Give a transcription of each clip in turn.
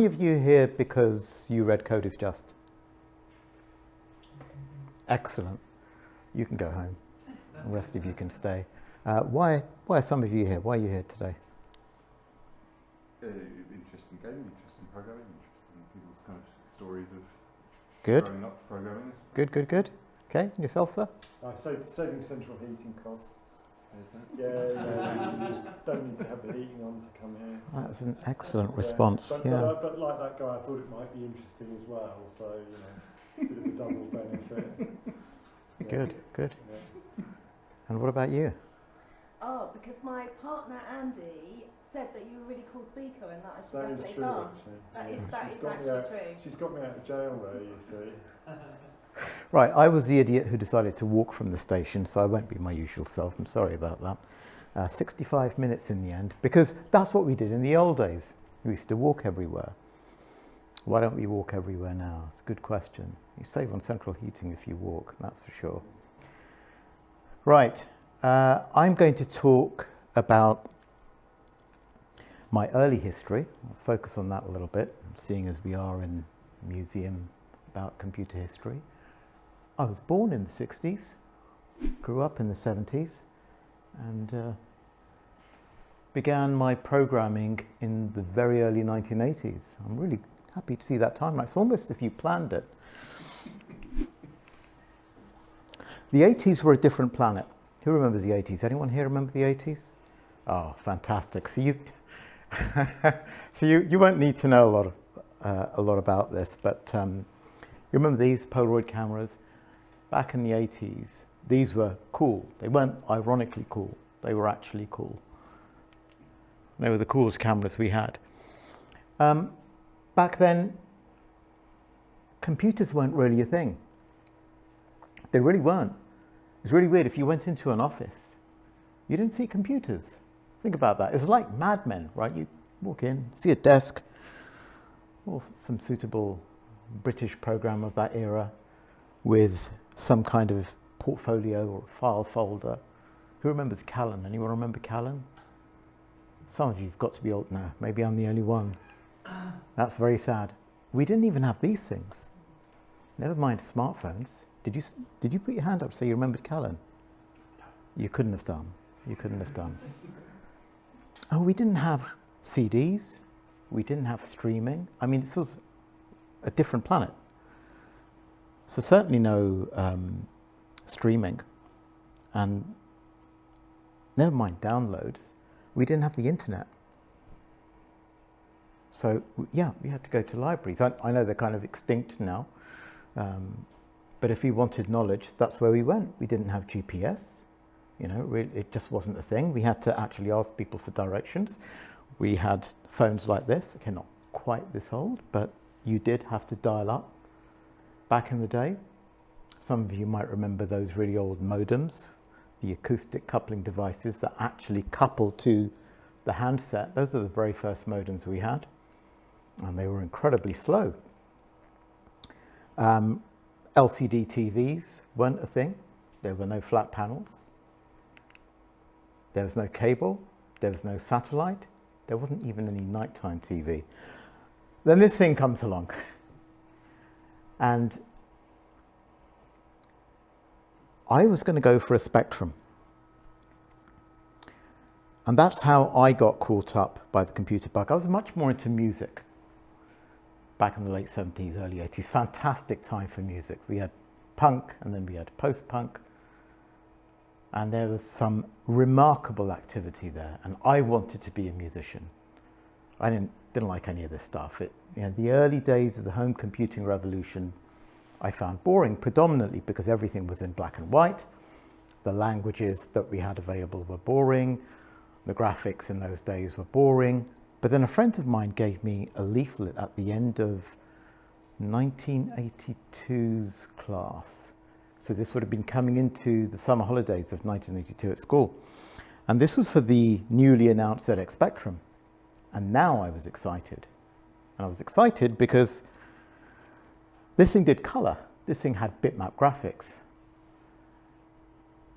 of you here because you read Code is Just? Excellent. You can go home. The rest of you can stay. Why are some of you here? Why are you here today? Interested in gaming, interested in programming, interested in people's kind of stories of growing up programming. Good. Okay, and yourself, sir? Saving central heating costs. There's that. Yeah, just don't need to have the heating on to come here. So. That's an excellent response. But like that guy, I thought it might be interesting as well. So a bit of a double benefit. Good. Yeah. And what about you? Oh, because my partner Andy said that you were a really cool speaker and that I should That is definitely true, come. actually. That is actually true. She's got me out of jail there, you see. Right, I was the idiot who decided to walk from the station, so I won't be my usual self. I'm sorry about that. 65 minutes in the end, because that's what we did in the old days. We used to walk everywhere. Why don't we walk everywhere now? It's a good question. You save on central heating if you walk, that's for sure. Right, I'm going to talk about my early history. I'll focus on that a little bit, seeing as we are in a museum about computer history. I was born in the 60s, grew up in the 70s, and began my programming in the very early 1980s. I'm really happy to see that timeline. It's almost as if you planned it. The 80s were a different planet. Who remembers the 80s? Anyone here remember the 80s? Oh, fantastic. So you won't need to know a lot about this, but you remember these Polaroid cameras? Back in the 80s, these were cool. They weren't ironically cool. They were actually cool. They were the coolest cameras we had. Back then, computers weren't really a thing. They really weren't. It's really weird. If you went into an office, you didn't see computers. Think about that. It's like Mad Men, right? You walk in, see a desk, or some suitable British program of that era with some kind of portfolio or file folder. Who remembers Callan? Anyone remember Callan? Some of you've got to be old now. Maybe I'm the only one. That's very sad. We didn't even have these things. Never mind smartphones. Did you put your hand up so you remembered Callan? You couldn't have done. You couldn't have done. Oh, we didn't have CDs. We didn't have streaming. I mean, this was a different planet. So certainly no streaming, and never mind downloads. We didn't have the internet. So yeah, we had to go to libraries. I know they're kind of extinct now, but if we wanted knowledge, that's where we went. We didn't have GPS, really, it just wasn't a thing. We had to actually ask people for directions. We had phones like this, okay, not quite this old, but you did have to dial up. Back in the day, some of you might remember those really old modems, the acoustic coupling devices that actually coupled to the handset. Those are the very first modems we had, and they were incredibly slow. LCD TVs weren't a thing. There were no flat panels. There was no cable. There was no satellite. There wasn't even any nighttime TV. Then this thing comes along. And I was going to go for a Spectrum. And that's how I got caught up by the computer bug. I was much more into music back in the late 70s, early 80s. Fantastic time for music. We had punk, and then we had post-punk. And there was some remarkable activity there. And I wanted to be a musician. I didn't like any of this stuff. The early days of the home computing revolution I found boring, predominantly because everything was in black and white. The languages that we had available were boring. The graphics in those days were boring. But then a friend of mine gave me a leaflet at the end of 1982's class. So this would have been coming into the summer holidays of 1982 at school. And this was for the newly announced ZX Spectrum. And now I was excited. And I was excited because this thing did color. This thing had bitmap graphics.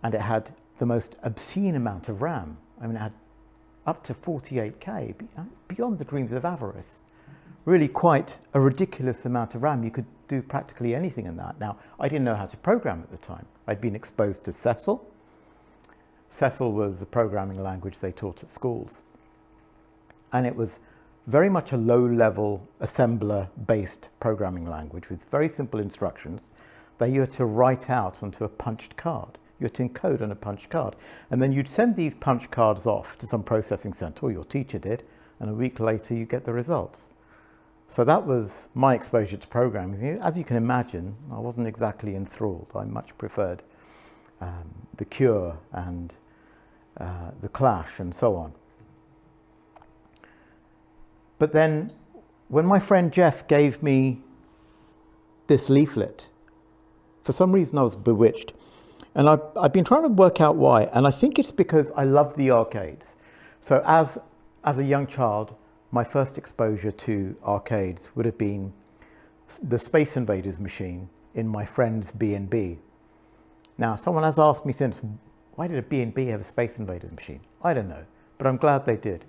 And it had the most obscene amount of RAM. I mean, it had up to 48K, beyond the dreams of avarice, really quite a ridiculous amount of RAM. You could do practically anything in that. Now, I didn't know how to program at the time. I'd been exposed to Cecil. Cecil was a programming language they taught at schools. And it was very much a low-level assembler-based programming language with very simple instructions that you had to write out onto a punched card. You had to encode on a punched card. And then you'd send these punch cards off to some processing center, or your teacher did, and a week later you get the results. So that was my exposure to programming. As you can imagine, I wasn't exactly enthralled. I much preferred The Cure and The Clash and so on. But then when my friend Jeff gave me this leaflet, for some reason I was bewitched. And I've been trying to work out why. And I think it's because I love the arcades. So as a young child, my first exposure to arcades would have been the Space Invaders machine in my friend's B&B. Now, someone has asked me since, why did a B&B have a Space Invaders machine? I don't know, but I'm glad they did.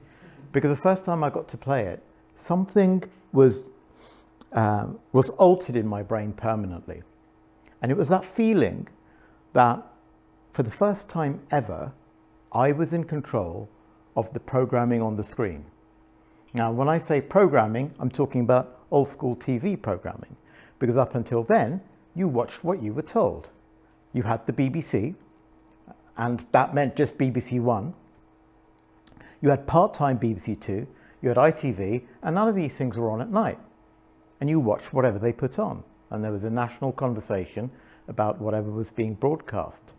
Because the first time I got to play it, something was altered in my brain permanently. And it was that feeling that for the first time ever, I was in control of the programming on the screen. Now, when I say programming, I'm talking about old school TV programming, because up until then, you watched what you were told. You had the BBC, and that meant just BBC One. You had part-time BBC Two, you had ITV, and none of these things were on at night. And you watched whatever they put on, and there was a national conversation about whatever was being broadcast.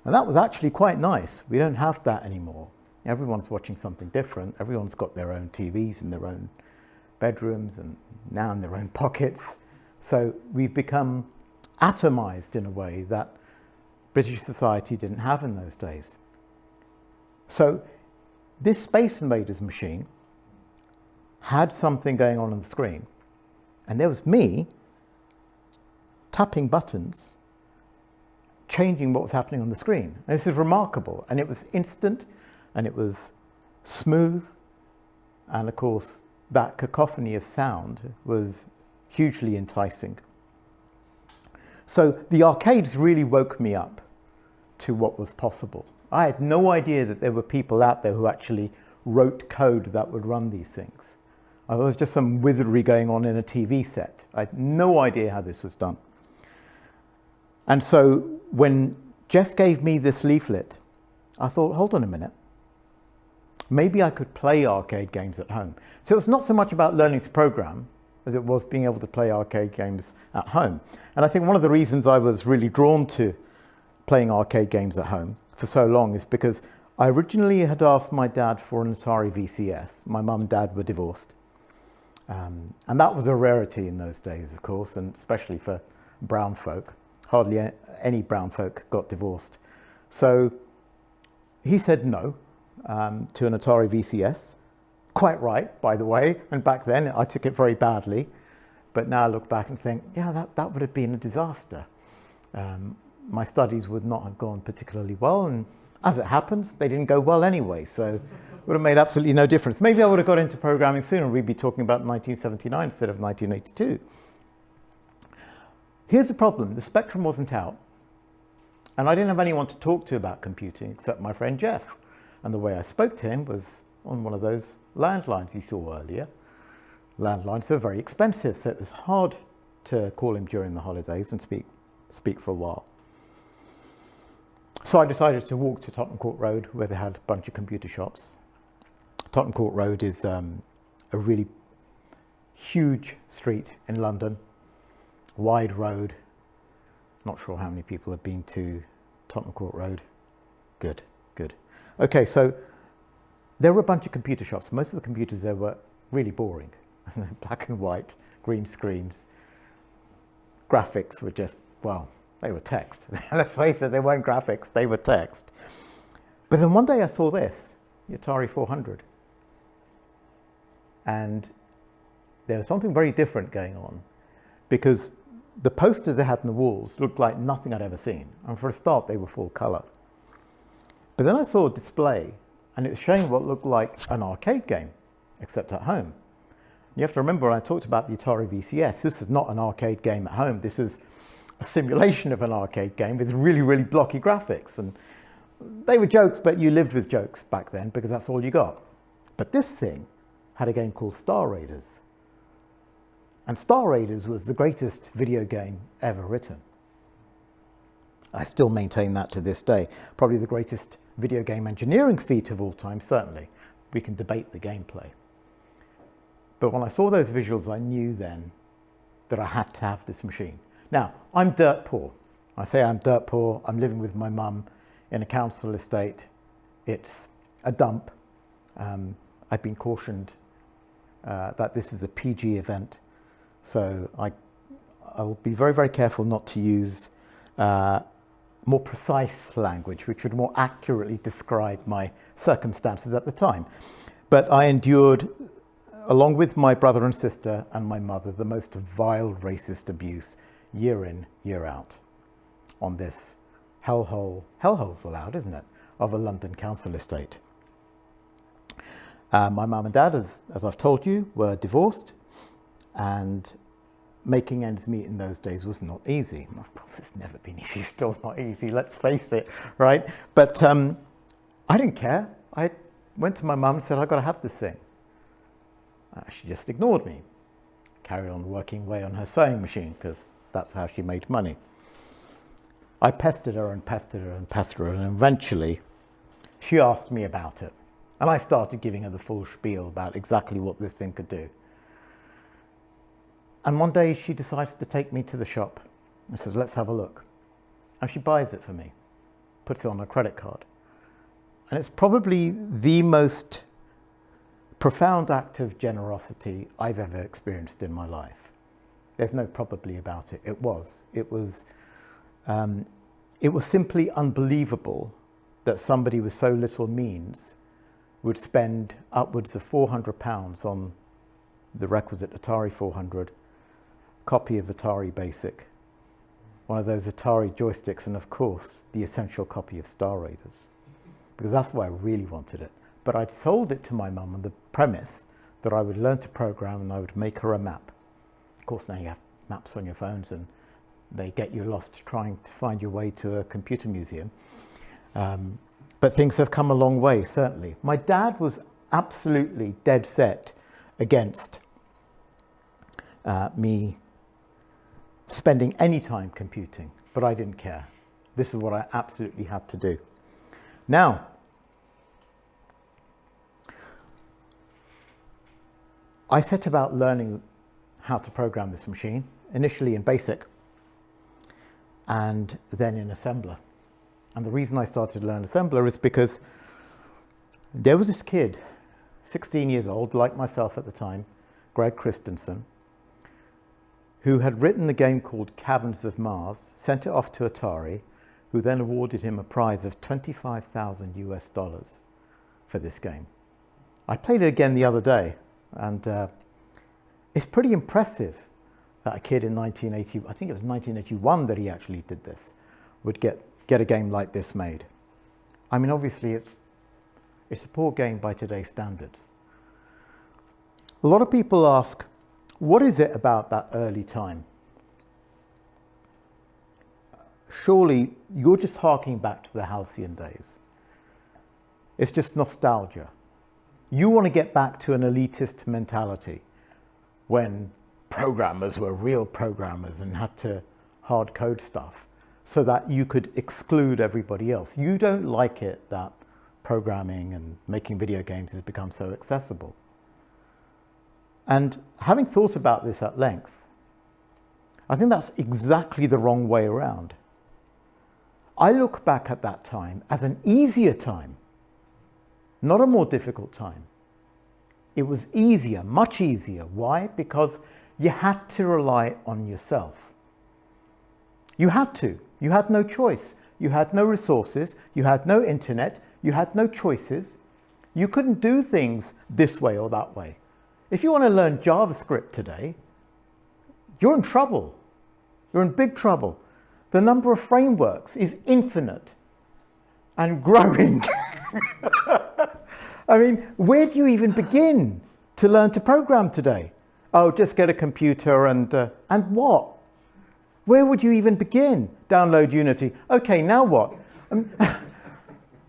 And that was actually quite nice. We don't have that anymore. Everyone's watching something different. Everyone's got their own TVs in their own bedrooms and now in their own pockets. So we've become atomized in a way that British society didn't have in those days. So this Space Invaders machine had something going on the screen. And there was me tapping buttons, changing what was happening on the screen. And this is remarkable. And it was instant, and it was smooth. And of course, that cacophony of sound was hugely enticing. So the arcades really woke me up to what was possible. I had no idea that there were people out there who actually wrote code that would run these things. There was just some wizardry going on in a TV set. I had no idea how this was done. And so when Jeff gave me this leaflet, I thought, hold on a minute. Maybe I could play arcade games at home. So it was not so much about learning to program as it was being able to play arcade games at home. And I think one of the reasons I was really drawn to playing arcade games at home for so long is because I originally had asked my dad for an Atari VCS. My mum and dad were divorced. And that was a rarity in those days, of course, and especially for brown folk. Hardly any brown folk got divorced. So he said no to an Atari VCS. Quite right, by the way. And back then I took it very badly. But now I look back and think, yeah, that would have been a disaster. My studies would not have gone particularly well. And as it happens, they didn't go well anyway. So it would have made absolutely no difference. Maybe I would have got into programming sooner. We'd be talking about 1979 instead of 1982. Here's the problem. The Spectrum wasn't out. And I didn't have anyone to talk to about computing except my friend Jeff. And the way I spoke to him was on one of those landlines he saw earlier. Landlines are very expensive, so it was hard to call him during the holidays and speak for a while. So I decided to walk to Tottenham Court Road, where they had a bunch of computer shops. Tottenham Court Road is a really huge street in London, wide road. Not sure how many people have been to Tottenham Court Road. Good. Okay, so there were a bunch of computer shops. Most of the computers there were really boring. Black and white, green screens. Graphics were just, well, they were text. Let's face it, they weren't graphics, they were text. But then one day I saw this, the Atari 400. And there was something very different going on, because the posters they had on the walls looked like nothing I'd ever seen. And for a start, they were full color. But then I saw a display, and it was showing what looked like an arcade game, except at home. You have to remember, when I talked about the Atari VCS, this is not an arcade game at home. This is a simulation of an arcade game with really, really blocky graphics. And they were jokes, but you lived with jokes back then because that's all you got. But this thing had a game called Star Raiders. And Star Raiders was the greatest video game ever written. I still maintain that to this day. Probably the greatest video game engineering feat of all time, certainly. We can debate the gameplay. But when I saw those visuals, I knew then that I had to have this machine. Now, I'm dirt poor. I say I'm dirt poor. I'm living with my mum in a council estate. It's a dump. I've been cautioned that this is a PG event. So I will be very, very careful not to use more precise language, which would more accurately describe my circumstances at the time. But I endured, along with my brother and sister and my mother, the most vile racist abuse year in, year out on this hellhole's allowed, isn't it, of a London council estate. My mum and dad, as I've told you, were divorced, and making ends meet in those days was not easy. Of course, it's never been easy, still not easy, let's face it, right? But I didn't care. I went to my mum and said, I've got to have this thing. She just ignored me. Carried on working away on her sewing machine because that's how she made money. I pestered her and pestered her and pestered her, and eventually she asked me about it. And I started giving her the full spiel about exactly what this thing could do. And one day she decides to take me to the shop and says, let's have a look. And she buys it for me, puts it on a credit card. And it's probably the most profound act of generosity I've ever experienced in my life. There's no probably about it. It was simply unbelievable that somebody with so little means would spend upwards of £400 on the requisite Atari 400, copy of Atari Basic, one of those Atari joysticks, and of course the essential copy of Star Raiders, because that's why I really wanted it. But I'd sold it to my mum on the premise that I would learn to program and I would make her a map. Of course, now you have maps on your phones and they get you lost trying to find your way to a computer museum. But things have come a long way, certainly. My dad was absolutely dead set against me spending any time computing, but I didn't care. This is what I absolutely had to do. Now, I set about learning how to program this machine, initially in BASIC and then in assembler. And the reason I started to learn assembler is because there was this kid, 16 years old, like myself at the time, Greg Christensen, who had written the game called Caverns of Mars, sent it off to Atari, who then awarded him a prize of $25,000 US for this game. I played it again the other day, and it's pretty impressive that a kid in 1980, I think it was 1981 that he actually did this, would get a game like this made. I mean, obviously it's a poor game by today's standards. A lot of people ask, what is it about that early time? Surely you're just harking back to the halcyon days. It's just nostalgia. You want to get back to an elitist mentality when programmers were real programmers and had to hard code stuff so that you could exclude everybody else. You don't like it that programming and making video games has become so accessible. And having thought about this at length, I think that's exactly the wrong way around. I look back at that time as an easier time, not a more difficult time. It was easier, much easier. Why? Because you had to rely on yourself. You had to. You had no choice. You had no resources. You had no internet. You had no choices. You couldn't do things this way or that way. If you want to learn JavaScript today, you're in trouble. You're in big trouble. The number of frameworks is infinite and growing. I mean, where do you even begin to learn to program today? Oh, just get a computer and what? Where would you even begin? Download Unity. Okay, now what?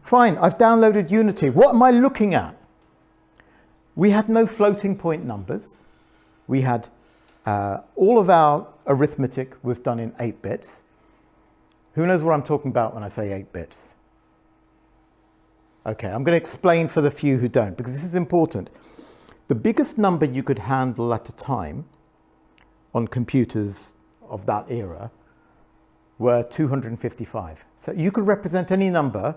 Fine, I've downloaded Unity. What am I looking at? We had no floating point numbers. We had all of our arithmetic was done in 8 bits. Who knows what I'm talking about when I say 8 bits? Okay, I'm going to explain for the few who don't, because this is important. The biggest number you could handle at a time on computers of that era were 255. So you could represent any number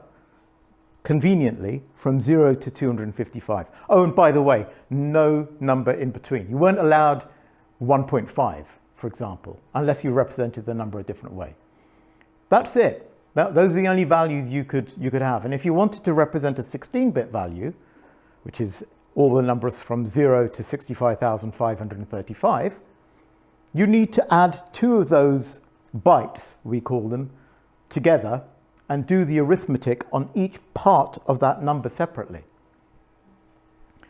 conveniently from 0 to 255. Oh, and by the way, no number in between. You weren't allowed 1.5, for example, unless you represented the number a different way. That's it. Those are the only values you could have. And if you wanted to represent a 16-bit value, which is all the numbers from 0 to 65,535, you need to add 2 of those bytes, we call them, together and do the arithmetic on each part of that number separately.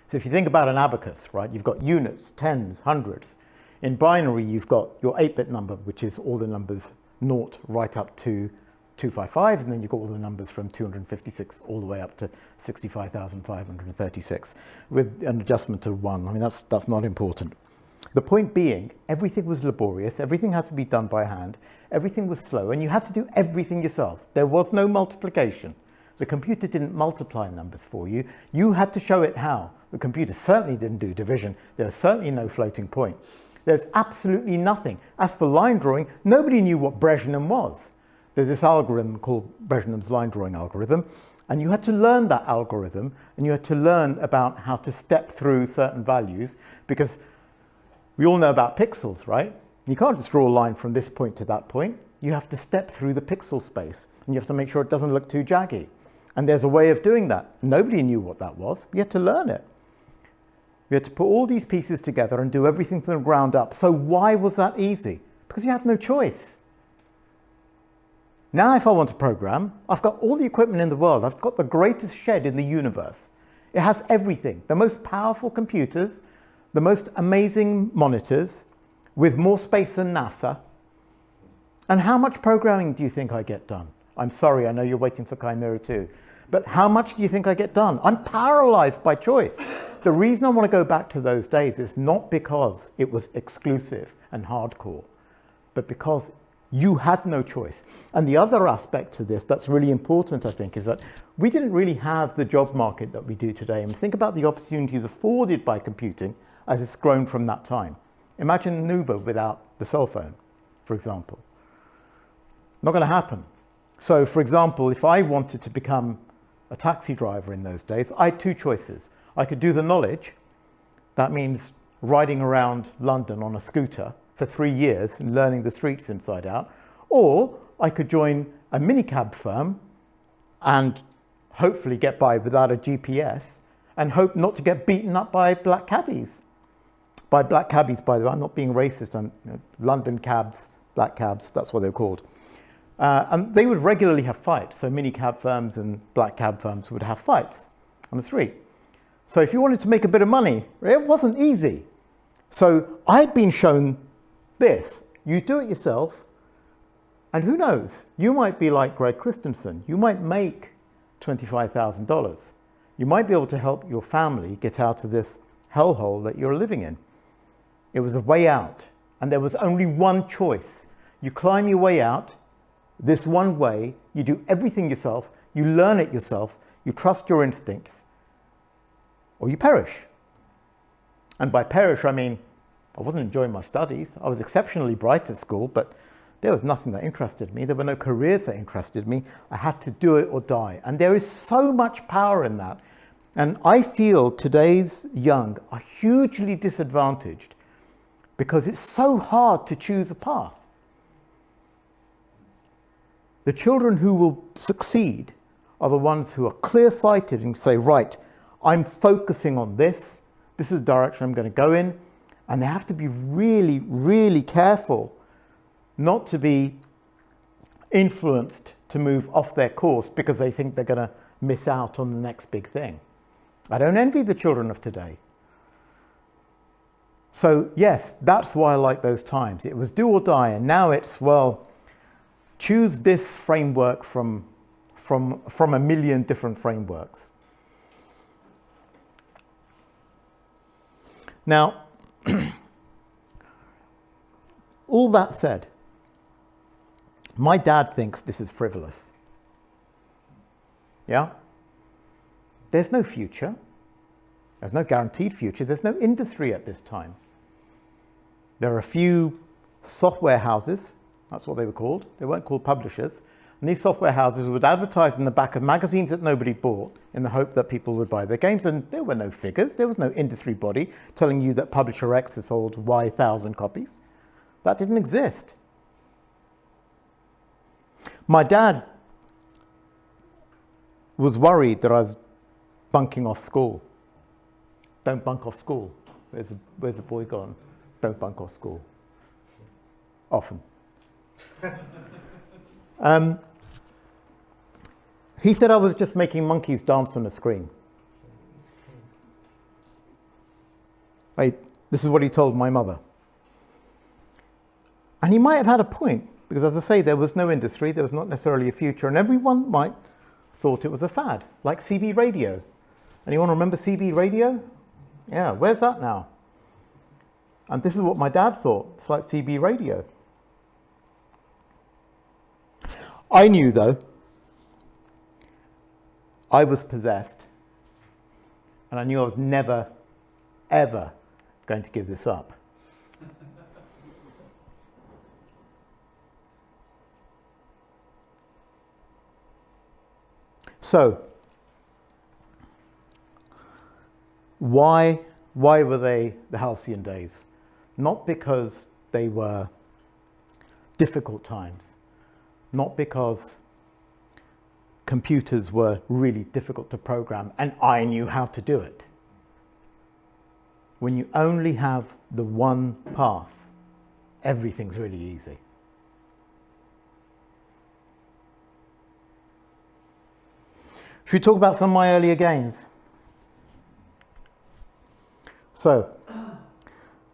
So if you think about an abacus, right, you've got units, tens, hundreds. In binary, you've got your 8-bit number, which is all the numbers 0 right up to 255, and then you've got all the numbers from 256 all the way up to 65,536 with an adjustment of 1. I mean, that's not important. The point being, everything was laborious, everything had to be done by hand, everything was slow, and you had to do everything yourself. There was no multiplication. The computer didn't multiply numbers for you. You had to show it how. The computer certainly didn't do division. There was certainly no floating point. There's absolutely nothing. As for line drawing, nobody knew what Brezhnev was. There's this algorithm called Brezhnev's line drawing algorithm, and you had to learn that algorithm, and you had to learn about how to step through certain values, because we all know about pixels, right? You can't just draw a line from this point to that point. You have to step through the pixel space, and you have to make sure it doesn't look too jaggy. And there's a way of doing that. Nobody knew what that was. We had to learn it. We had to put all these pieces together and do everything from the ground up. So why was that easy? Because you had no choice. Now if I want to program, I've got all the equipment in the world. I've got the greatest shed in the universe. It has everything. The most powerful computers, the most amazing monitors, with more space than NASA. And how much programming do you think I get done? I'm sorry, I know you're waiting for Chimera 2. But how much do you think I get done? I'm paralyzed by choice. The reason I want to go back to those days is not because it was exclusive and hardcore, but because you had no choice. And the other aspect to this that's really important, I think, is that we didn't really have the job market that we do today. And think about the opportunities afforded by computing as it's grown from that time. Imagine an Uber without the cell phone, for example. Not going to happen. So, for example, if I wanted to become a taxi driver in those days, I had 2 choices. I could do the knowledge. That means riding around London on a scooter for 3 years and learning the streets inside out. Or I could join a minicab firm and hopefully get by without a GPS and hope not to get beaten up by black cabbies. By black cabbies, by the way, I'm not being racist. London cabs, black cabs, that's what they're called. And they would regularly have fights. So minicab firms and black cab firms would have fights on the street. So if you wanted to make a bit of money, it wasn't easy. So I'd been shown this. You do it yourself, and who knows? You might be like Greg Christensen. You might make $25,000. You might be able to help your family get out of this hellhole that you're living in. It was a way out, and there was only one choice. You climb your way out this one way, you do everything yourself, you learn it yourself, you trust your instincts, or you perish. And by perish, I mean, I wasn't enjoying my studies. I was exceptionally bright at school, but there was nothing that interested me. There were no careers that interested me. I had to do it or die. And there is so much power in that. And I feel today's young are hugely disadvantaged because it's so hard to choose a path. The children who will succeed are the ones who are clear-sighted and say, right, I'm focusing on this. This is the direction I'm going to go in. And they have to be really, really careful not to be influenced to move off their course because they think they're going to miss out on the next big thing. I don't envy the children of today. So yes, that's why I like those times. It was do or die, and now it's, well, choose this framework from a million different frameworks. Now, all that said, my dad thinks this is frivolous. Yeah? There's no future. There's no guaranteed future. There's no industry at this time. There are a few software houses, that's what they were called. They weren't called publishers. And these software houses would advertise in the back of magazines that nobody bought in the hope that people would buy their games. And there were no figures. There was no industry body telling you that publisher X has sold Y thousand copies. That didn't exist. My dad was worried that I was bunking off school. Don't bunk off school. Where's the boy gone? Don't bunk off school. Often. He said I was just making monkeys dance on a screen. This is what he told my mother. And he might have had a point, because as I say, there was no industry, there was not necessarily a future, and everyone might have thought it was a fad, like CB radio. Anyone remember CB radio? Yeah, where's that now? And this is what my dad thought. It's like CB radio. I knew, though, I was possessed, and I knew I was never, ever going to give this up. So, why were they the halcyon days? Not because they were difficult times, not because computers were really difficult to program and I knew how to do it. When you only have the one path, everything's really easy. Should we talk about some of my earlier games? So,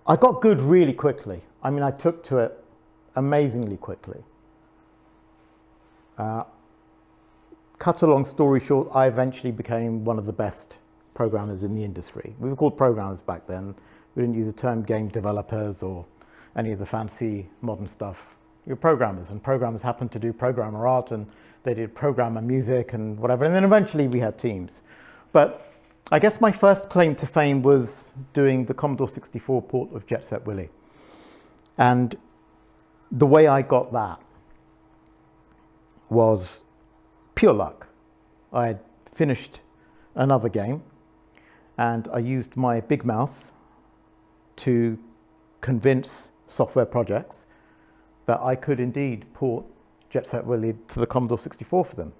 I got good really quickly. I mean, I took to it amazingly quickly. Cut a long story short, I eventually became one of the best programmers in the industry. We were called programmers back then. We didn't use the term game developers or any of the fancy modern stuff. We were programmers, and programmers happened to do programmer art, and they did programmer music and whatever. And then eventually we had teams. But I guess my first claim to fame was doing the Commodore 64 port of Jet Set Willy. And the way I got that was pure luck. I had finished another game, and I used my big mouth to convince software projects that I could indeed port Jet Set Willy to the Commodore 64 for them.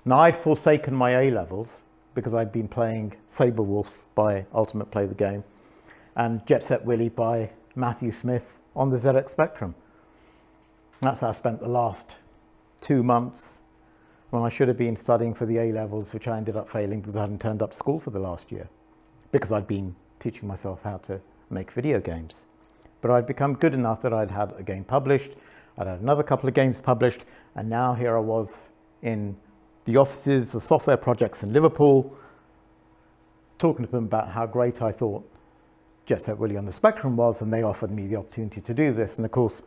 Now, I'd forsaken my A-levels because I'd been playing Sabre Wolf by Ultimate Play the Game and Jet Set Willy by Matthew Smith on the ZX Spectrum. That's how I spent the last 2 months when I should have been studying for the A-levels, which I ended up failing because I hadn't turned up to school for the last year, because I'd been teaching myself how to make video games. But I'd become good enough that I'd had a game published, I'd had another couple of games published, and now here I was in the offices of software projects in Liverpool, talking to them about how great I thought Jet Set Willy on the Spectrum was, and they offered me the opportunity to do this. And of course,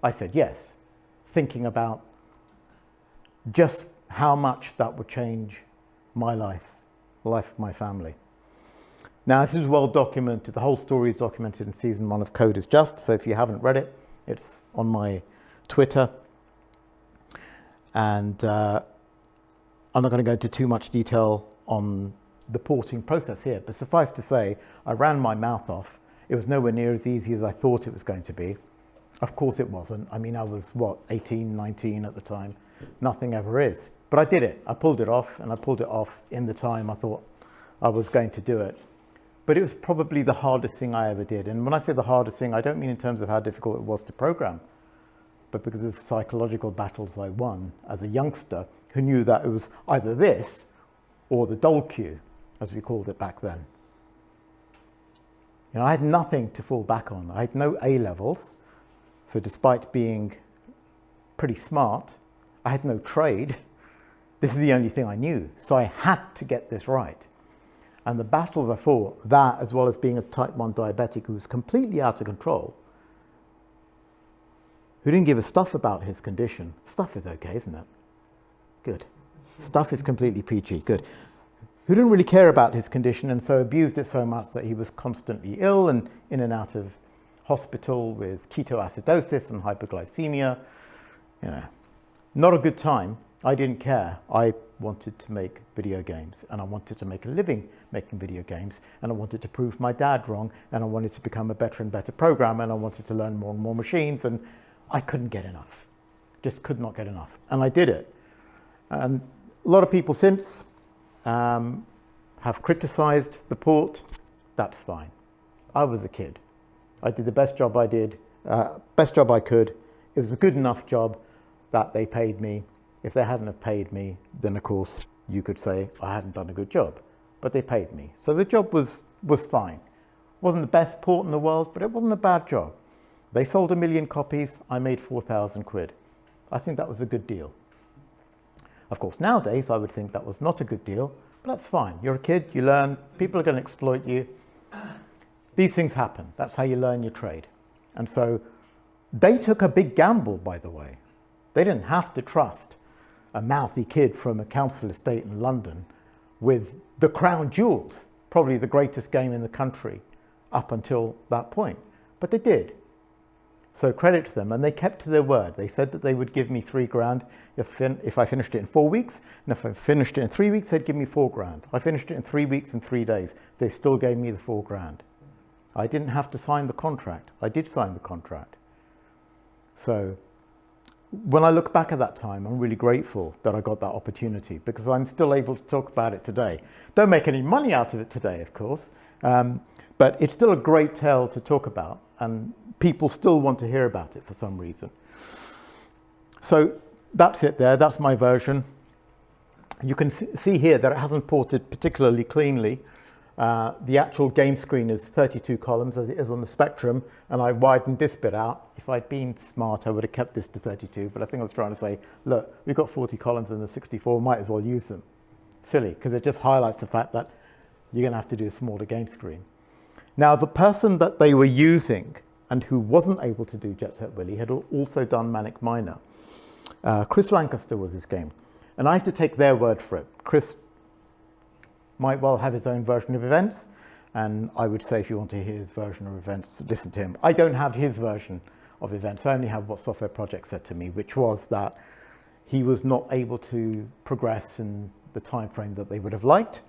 I said yes, thinking about just how much that would change my life, the life of my family. Now, this is well documented. The whole story is documented in season 1 of Code is Just. So if you haven't read it, it's on my Twitter. And I'm not going to go into too much detail on the porting process here, but suffice to say, I ran my mouth off. It was nowhere near as easy as I thought it was going to be. Of course it wasn't. I mean, I was, 18, 19 at the time. Nothing ever is. But I did it. I pulled it off, and I pulled it off in the time I thought I was going to do it. But it was probably the hardest thing I ever did. And when I say the hardest thing, I don't mean in terms of how difficult it was to program, but because of the psychological battles I won as a youngster who knew that it was either this or the dole queue, as we called it back then. You know, I had nothing to fall back on. I had no A levels. So despite being pretty smart, I had no trade. This is the only thing I knew. So I had to get this right. And the battles I fought, that as well as being a type 1 diabetic who was completely out of control, who didn't give a stuff about his condition. Stuff is okay, isn't it? Good. Stuff is completely peachy. Good. Who didn't really care about his condition and so abused it so much that he was constantly ill and in and out of hospital with ketoacidosis and hypoglycemia. You know, not a good time. I didn't care. I wanted to make video games and I wanted to make a living making video games and I wanted to prove my dad wrong and I wanted to become a better and better programmer and I wanted to learn more and more machines and I couldn't get enough. Just could not get enough. And I did it. And a lot of people since have criticized the port. That's fine. I was a kid. I did the best job I did, best job I could. It was a good enough job that they paid me. If they hadn't have paid me, then of course you could say I hadn't done a good job, but they paid me. So the job was fine. Wasn't the best port in the world, but it wasn't a bad job. They sold 1 million copies, I made 4,000 quid. I think that was a good deal. Of course, nowadays I would think that was not a good deal, but that's fine. You're a kid, you learn, people are going to exploit you. These things happen. That's how you learn your trade. And so they took a big gamble, by the way. They didn't have to trust a mouthy kid from a council estate in London with the crown jewels, probably the greatest game in the country up until that point. But they did. So credit to them, and they kept to their word. They said that they would give me £3,000 if I finished it in 4 weeks, and if I finished it in 3 weeks, they'd give me £4,000. I finished it in 3 weeks and 3 days. They still gave me the £4,000. I didn't have to sign the contract. I did sign the contract. So when I look back at that time, I'm really grateful that I got that opportunity because I'm still able to talk about it today. Don't make any money out of it today, of course, but it's still a great tale to talk about, and people still want to hear about it for some reason. So that's it there. That's my version. You can see here that it hasn't ported particularly cleanly. The actual game screen is 32 columns as it is on the Spectrum, and I widened this bit out. If I'd been smart, I would have kept this to 32, but I think I was trying to say, look, we've got 40 columns in the 64, might as well use them. Silly, because it just highlights the fact that you're going to have to do a smaller game screen. Now, the person that they were using and who wasn't able to do Jet Set Willy had also done Manic Miner. Chris Lancaster was his game, and I have to take their word for it. Chris might well have his own version of events, and I would say if you want to hear his version of events, listen to him. I don't have his version of events. I only have what Software Project said to me, which was that he was not able to progress in the time frame that they would have liked.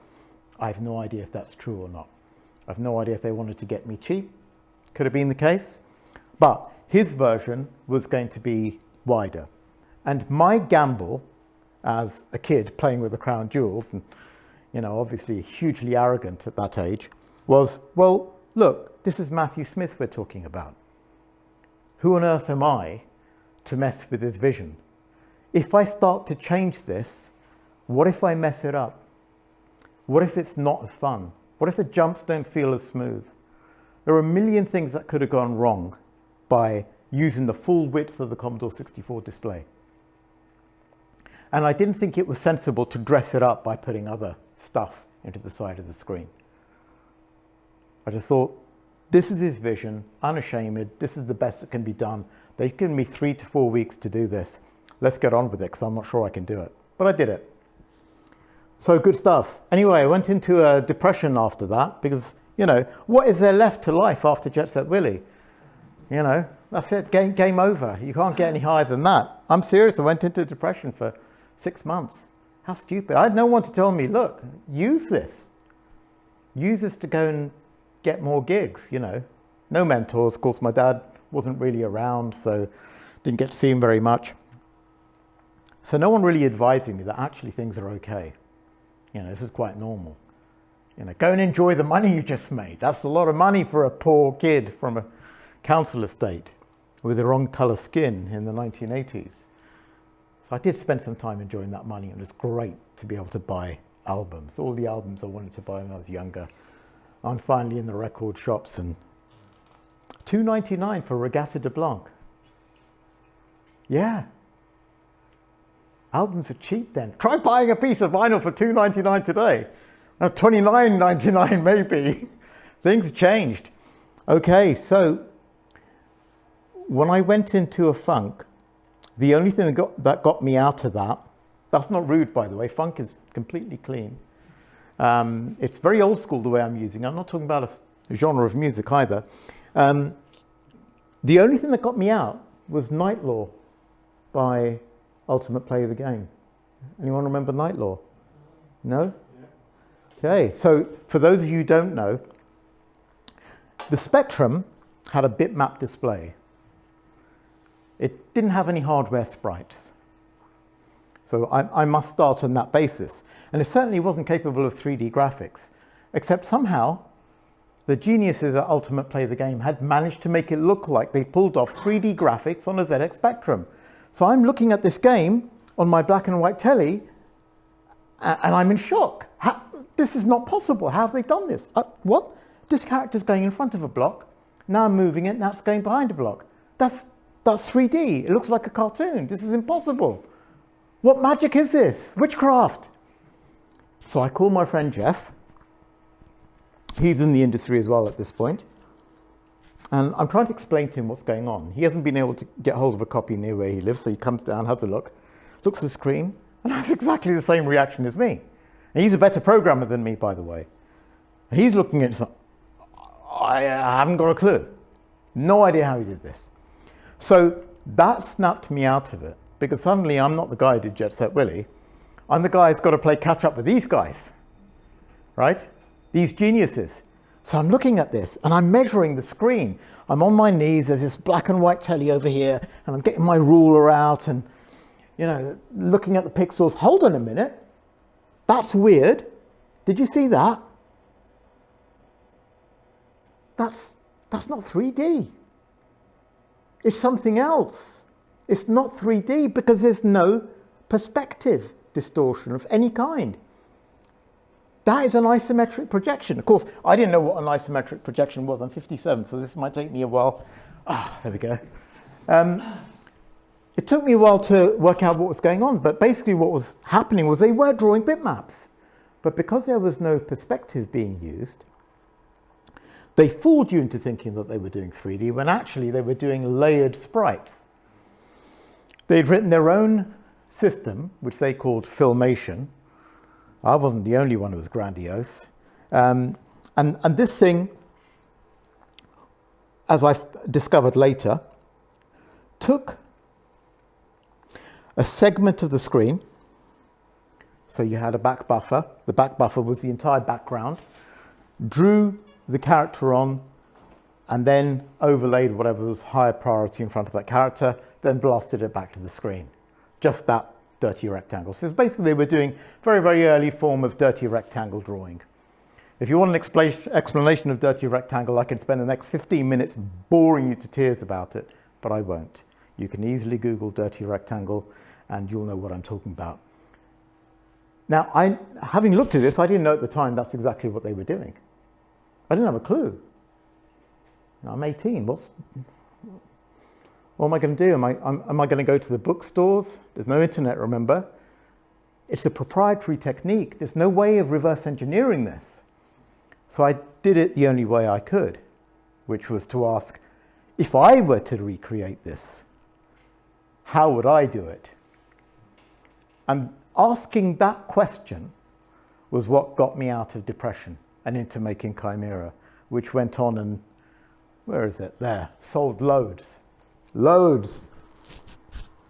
I have no idea if that's true or not. I have no idea if they wanted to get me cheap. Could have been the case, but his version was going to be wider. And my gamble as a kid playing with the crown jewels, and you know, obviously hugely arrogant at that age, was, well, look, this is Matthew Smith we're talking about. Who on earth am I to mess with his vision? If I start to change this, what if I mess it up? What if it's not as fun? What if the jumps don't feel as smooth? There are a million things that could have gone wrong by using the full width of the Commodore 64 display. And I didn't think it was sensible to dress it up by putting other stuff into the side of the screen. I just thought, this is his vision, unashamed, this is the best that can be done. They've given me 3 to 4 weeks to do this. Let's get on with it, because I'm not sure I can do it. But I did it. So good stuff. Anyway, I went into a depression after that, because, you know, what is there left to life after Jet Set Willy? You know, that's it, game over. You can't get any higher than that. I'm serious, I went into depression for 6 months. How stupid. I had no one to tell me, look, use this. Use this to go and get more gigs, you know. No mentors. Of course, my dad wasn't really around, so didn't get to see him very much. So no one really advising me that actually things are okay. You know, this is quite normal. You know, go and enjoy the money you just made. That's a lot of money for a poor kid from a council estate with the wrong colour skin in the 1980s. So I did spend some time enjoying that money, and it was great to be able to buy albums. All the albums I wanted to buy when I was younger, I'm finally in the record shops, and $2.99 for Regatta de Blanc. Yeah. Albums are cheap then. Try buying a piece of vinyl for $2.99 today. Now $29.99 maybe. Things changed. Okay, so when I went into a funk, the only thing that got me out of that, that's not rude by the way, funk is completely clean. It's very old school the way I'm using it. I'm not talking about a genre of music either. The only thing that got me out was Night Law by Ultimate Play of the Game. Anyone remember Night Law? No? Yeah. Okay, so for those of you who don't know, the Spectrum had a bitmap display. It didn't have any hardware sprites. So I must start on that basis. And it certainly wasn't capable of 3D graphics, except somehow the geniuses at Ultimate Play the Game had managed to make it look like they pulled off 3D graphics on a ZX Spectrum. So I'm looking at this game on my black and white telly, and I'm in shock. This is not possible. How have they done this? What? This character's going in front of a block. Now I'm moving it, now it's going behind a block. That's 3D. It looks like a cartoon. This is impossible. What magic is this? Witchcraft. So I called my friend Jeff. He's in the industry as well at this point. And I'm trying to explain to him what's going on. He hasn't been able to get hold of a copy near where he lives, so he comes down, has a look, looks at the screen, and has exactly the same reaction as me. And he's a better programmer than me, by the way. And he's looking at it, I haven't got a clue. No idea how he did this. So that snapped me out of it, because suddenly I'm not the guy who did Jet Set Willy. I'm the guy who's got to play catch up with these guys, right? These geniuses. So I'm looking at this and I'm measuring the screen. I'm on my knees, there's this black and white telly over here, and I'm getting my ruler out and, you know, looking at the pixels. Hold on a minute. That's weird. Did you see that? That's not 3D. It's something else. It's not 3D because there's no perspective distortion of any kind. That is an isometric projection. Of course, I didn't know what an isometric projection was. I'm 57, so this might take me a while. There we go. It took me a while to work out what was going on, but basically what was happening was they were drawing bitmaps. But because there was no perspective being used, they fooled you into thinking that they were doing 3D when actually they were doing layered sprites. They'd written their own system, which they called Filmation. I wasn't the only one who was grandiose. And this thing, as I discovered later, took a segment of the screen. So you had a back buffer. The back buffer was the entire background. Drew the character on, and then overlaid whatever was higher priority in front of that character, then blasted it back to the screen. Just that dirty rectangle. So basically they were doing very, very early form of dirty rectangle drawing. If you want an explanation of dirty rectangle, I can spend the next 15 minutes boring you to tears about it, but I won't. You can easily Google dirty rectangle and you'll know what I'm talking about. Now, having looked at this, I didn't know at the time that's exactly what they were doing. I didn't have a clue. Now, I'm 18. What am I going to do? Am I going to go to the bookstores? There's no internet, remember? It's a proprietary technique. There's no way of reverse engineering this. So I did it the only way I could, which was to ask, if I were to recreate this, how would I do it? And asking that question was what got me out of depression and into making Chimera, which went on and, where is it? There, sold loads. Loads.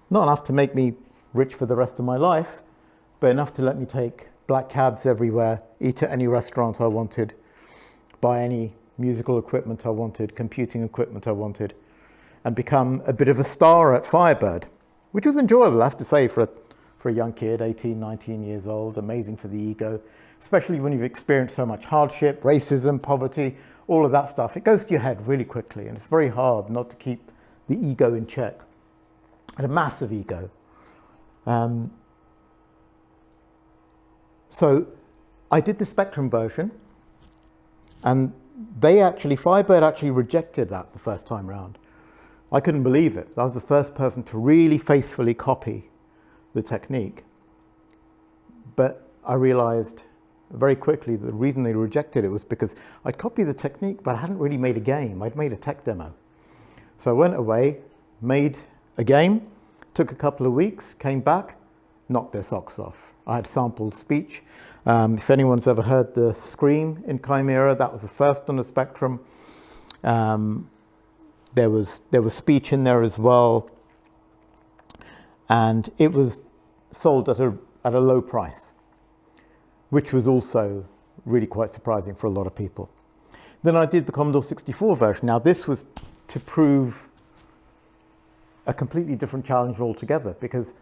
Not enough to make me rich for the rest of my life, but enough to let me take black cabs everywhere, eat at any restaurant I wanted, buy any musical equipment I wanted, computing equipment I wanted, and become a bit of a star at Firebird, which was enjoyable, I have to say, for a young kid, 18, 19 years old, amazing for the ego, especially when you've experienced so much hardship, racism, poverty, all of that stuff. It goes to your head really quickly, and it's very hard not to keep the ego in check. I had a massive ego. So I did the Spectrum version, And Firebird actually rejected that the first time round. I couldn't believe it. I was the first person to really faithfully copy the technique. But I realized very quickly the reason they rejected it was because I'd copied the technique, but I hadn't really made a game. I'd made a tech demo. So I went away, made a game, took a couple of weeks, came back, knocked their socks off. I had sampled speech. If anyone's ever heard the Scream in Chimera, that was the first on the Spectrum. There was speech in there as well, and it was sold at a low price, which was also really quite surprising for a lot of people. Then I did the Commodore 64 version. Now this was to prove a completely different challenge altogether, because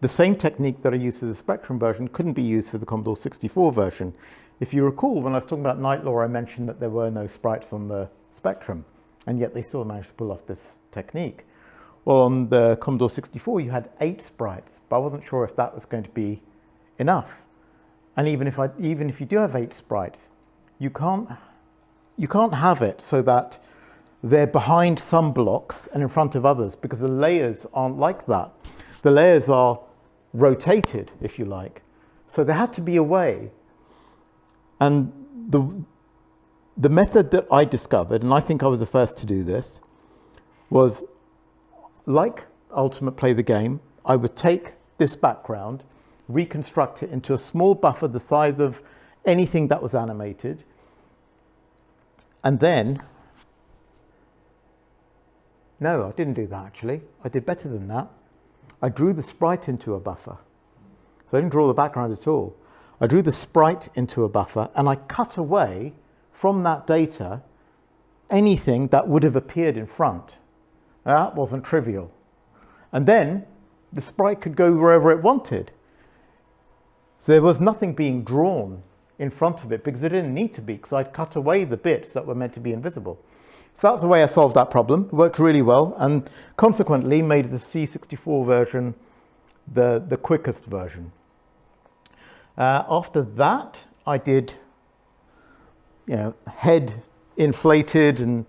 the same technique that I used for the Spectrum version couldn't be used for the Commodore 64 version. If you recall, when I was talking about Night Law, I mentioned that there were no sprites on the Spectrum, and yet they still managed to pull off this technique. Well, on the Commodore 64, you had 8 sprites, but I wasn't sure if that was going to be enough. And even if you do have 8 sprites, you can't have it so that they're behind some blocks and in front of others, because the layers aren't like that. The layers are rotated, if you like. So there had to be a way. And the method that I discovered, and I think I was the first to do this, was like Ultimate Play the Game. I would take this background, reconstruct it into a small buffer the size of anything that was animated, and then, no, I didn't do that actually. I did better than that. I drew the sprite into a buffer. So I didn't draw the background at all. I drew the sprite into a buffer, and I cut away from that data anything that would have appeared in front. Now, that wasn't trivial. And then the sprite could go wherever it wanted. So there was nothing being drawn in front of it, because it didn't need to be, because I'd cut away the bits that were meant to be invisible. So that's the way I solved that problem. It worked really well, and consequently made the C64 version the quickest version. After that, I did, head inflated, and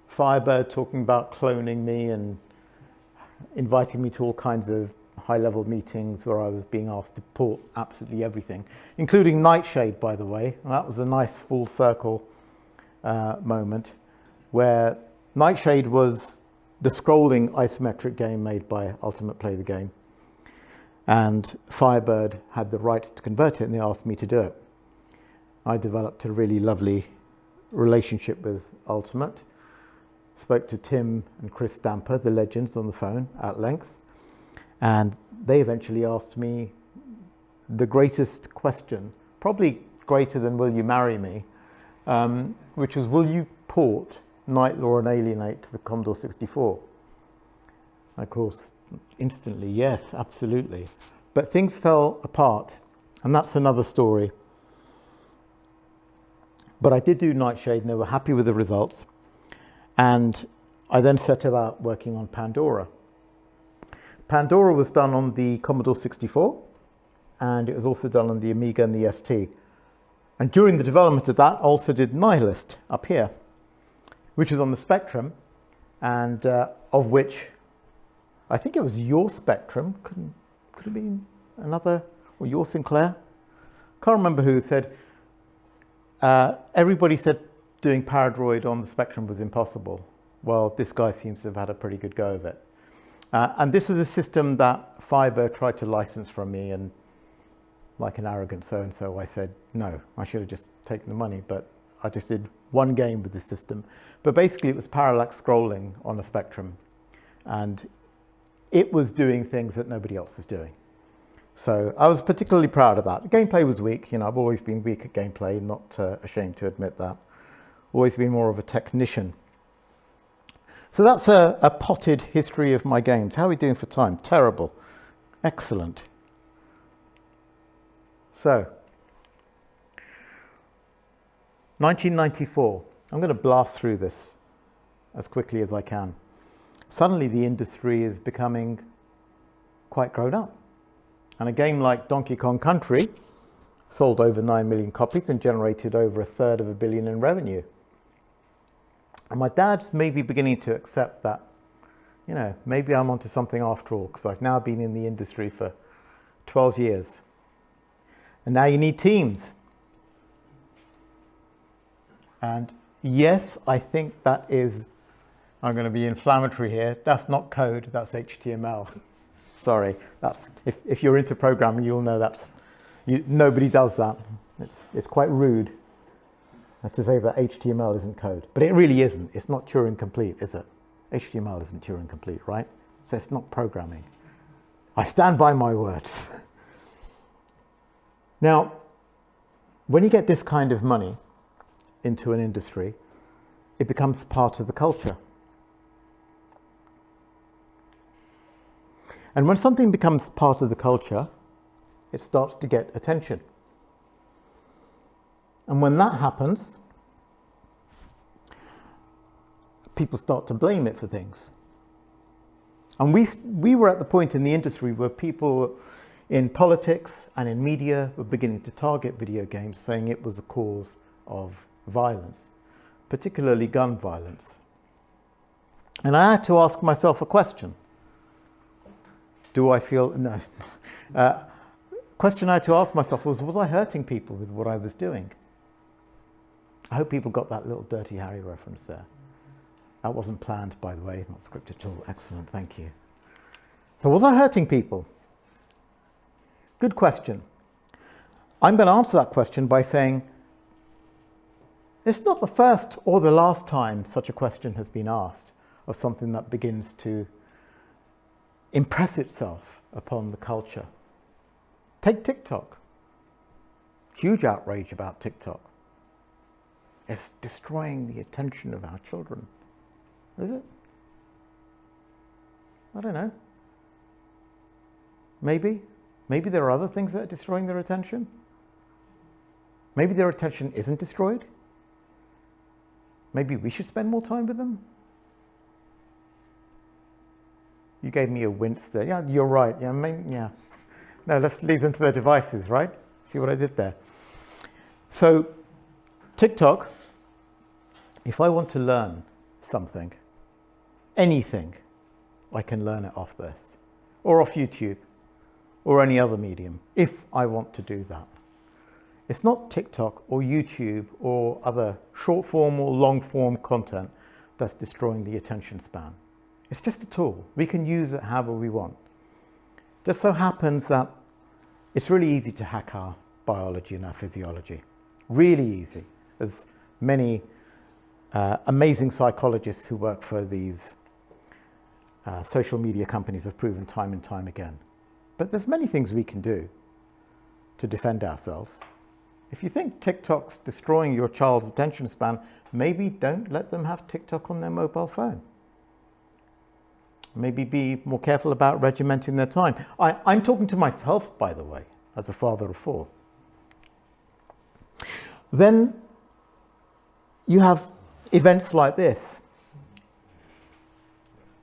Firebird talking about cloning me and inviting me to all kinds of high-level meetings where I was being asked to port absolutely everything, including Nightshade, by the way. And that was a nice full circle moment, where Nightshade was the scrolling isometric game made by Ultimate Play the Game. And Firebird had the rights to convert it, and they asked me to do it. I developed a really lovely relationship with Ultimate. Spoke to Tim and Chris Stamper, the legends, on the phone at length. And they eventually asked me the greatest question, probably greater than will you marry me, which was, will you port Night Law and Alienate to the Commodore 64? Of course, instantly, yes, absolutely. But things fell apart, and that's another story. But I did do Nightshade, and they were happy with the results. And I then set about working on Pandora. Pandora was done on the Commodore 64, and it was also done on the Amiga and the ST. And during the development of that, I also did Nihilist up here, which is on the Spectrum, and of which I think it was your Spectrum, could have been another, or your Sinclair. Can't remember who said, everybody said doing Paradroid on the Spectrum was impossible. Well, this guy seems to have had a pretty good go of it. And this was a system that Firebird tried to license from me, and like an arrogant so-and-so, I said, no, I should have just taken the money, but I just did one game with the system. But basically it was parallax scrolling on a Spectrum, and it was doing things that nobody else was doing. So I was particularly proud of that. The gameplay was weak. I've always been weak at gameplay, not ashamed to admit that. Always been more of a technician. So that's a potted history of my games. How are we doing for time? Terrible. Excellent. So, 1994. I'm going to blast through this as quickly as I can. Suddenly the industry is becoming quite grown up. And a game like Donkey Kong Country, sold over 9 million copies and generated over $1/3 billion in revenue. And my dad's maybe beginning to accept that, you know, maybe I'm onto something after all, because I've now been in the industry for 12 years. And now you need teams. And yes, I think that is, I'm going to be inflammatory here, that's not code, that's HTML. Sorry, that's, if you're into programming, you'll know nobody does that. It's quite rude to say that HTML isn't code, but it really isn't. It's not Turing complete, is it? HTML isn't Turing complete, right? So it's not programming. I stand by my words. Now, when you get this kind of money into an industry, it becomes part of the culture. And when something becomes part of the culture, it starts to get attention. And when that happens, people start to blame it for things. And we were at the point in the industry where people in politics and in media were beginning to target video games, saying it was a cause of violence, particularly gun violence. And I had to ask myself a question. Question I had to ask myself was I hurting people with what I was doing? I hope people got that little Dirty Harry reference there. That wasn't planned, by the way, not scripted at all. Excellent, thank you. So was I hurting people? Good question. I'm going to answer that question by saying it's not the first or the last time such a question has been asked of something that begins to impress itself upon the culture. Take TikTok. Huge outrage about TikTok. It's destroying the attention of our children. Is it? I don't know. Maybe. Maybe there are other things that are destroying their attention. Maybe their attention isn't destroyed. Maybe we should spend more time with them. You gave me a wince there. Yeah, you're right. Yeah. No, let's leave them to their devices, right? See what I did there? So, TikTok, if I want to learn something, anything, I can learn it off this, or off YouTube, or any other medium, if I want to do that. It's not TikTok or YouTube or other short form or long form content that's destroying the attention span. It's just a tool. We can use it however we want. Just so happens that it's really easy to hack our biology and our physiology. Really easy. There's many amazing psychologists who work for these social media companies have proven time and time again. But there's many things we can do to defend ourselves. If you think TikTok's destroying your child's attention span, maybe don't let them have TikTok on their mobile phone. Maybe be more careful about regimenting their time. I'm talking to myself, by the way, as a father of 4. Then you have events like this.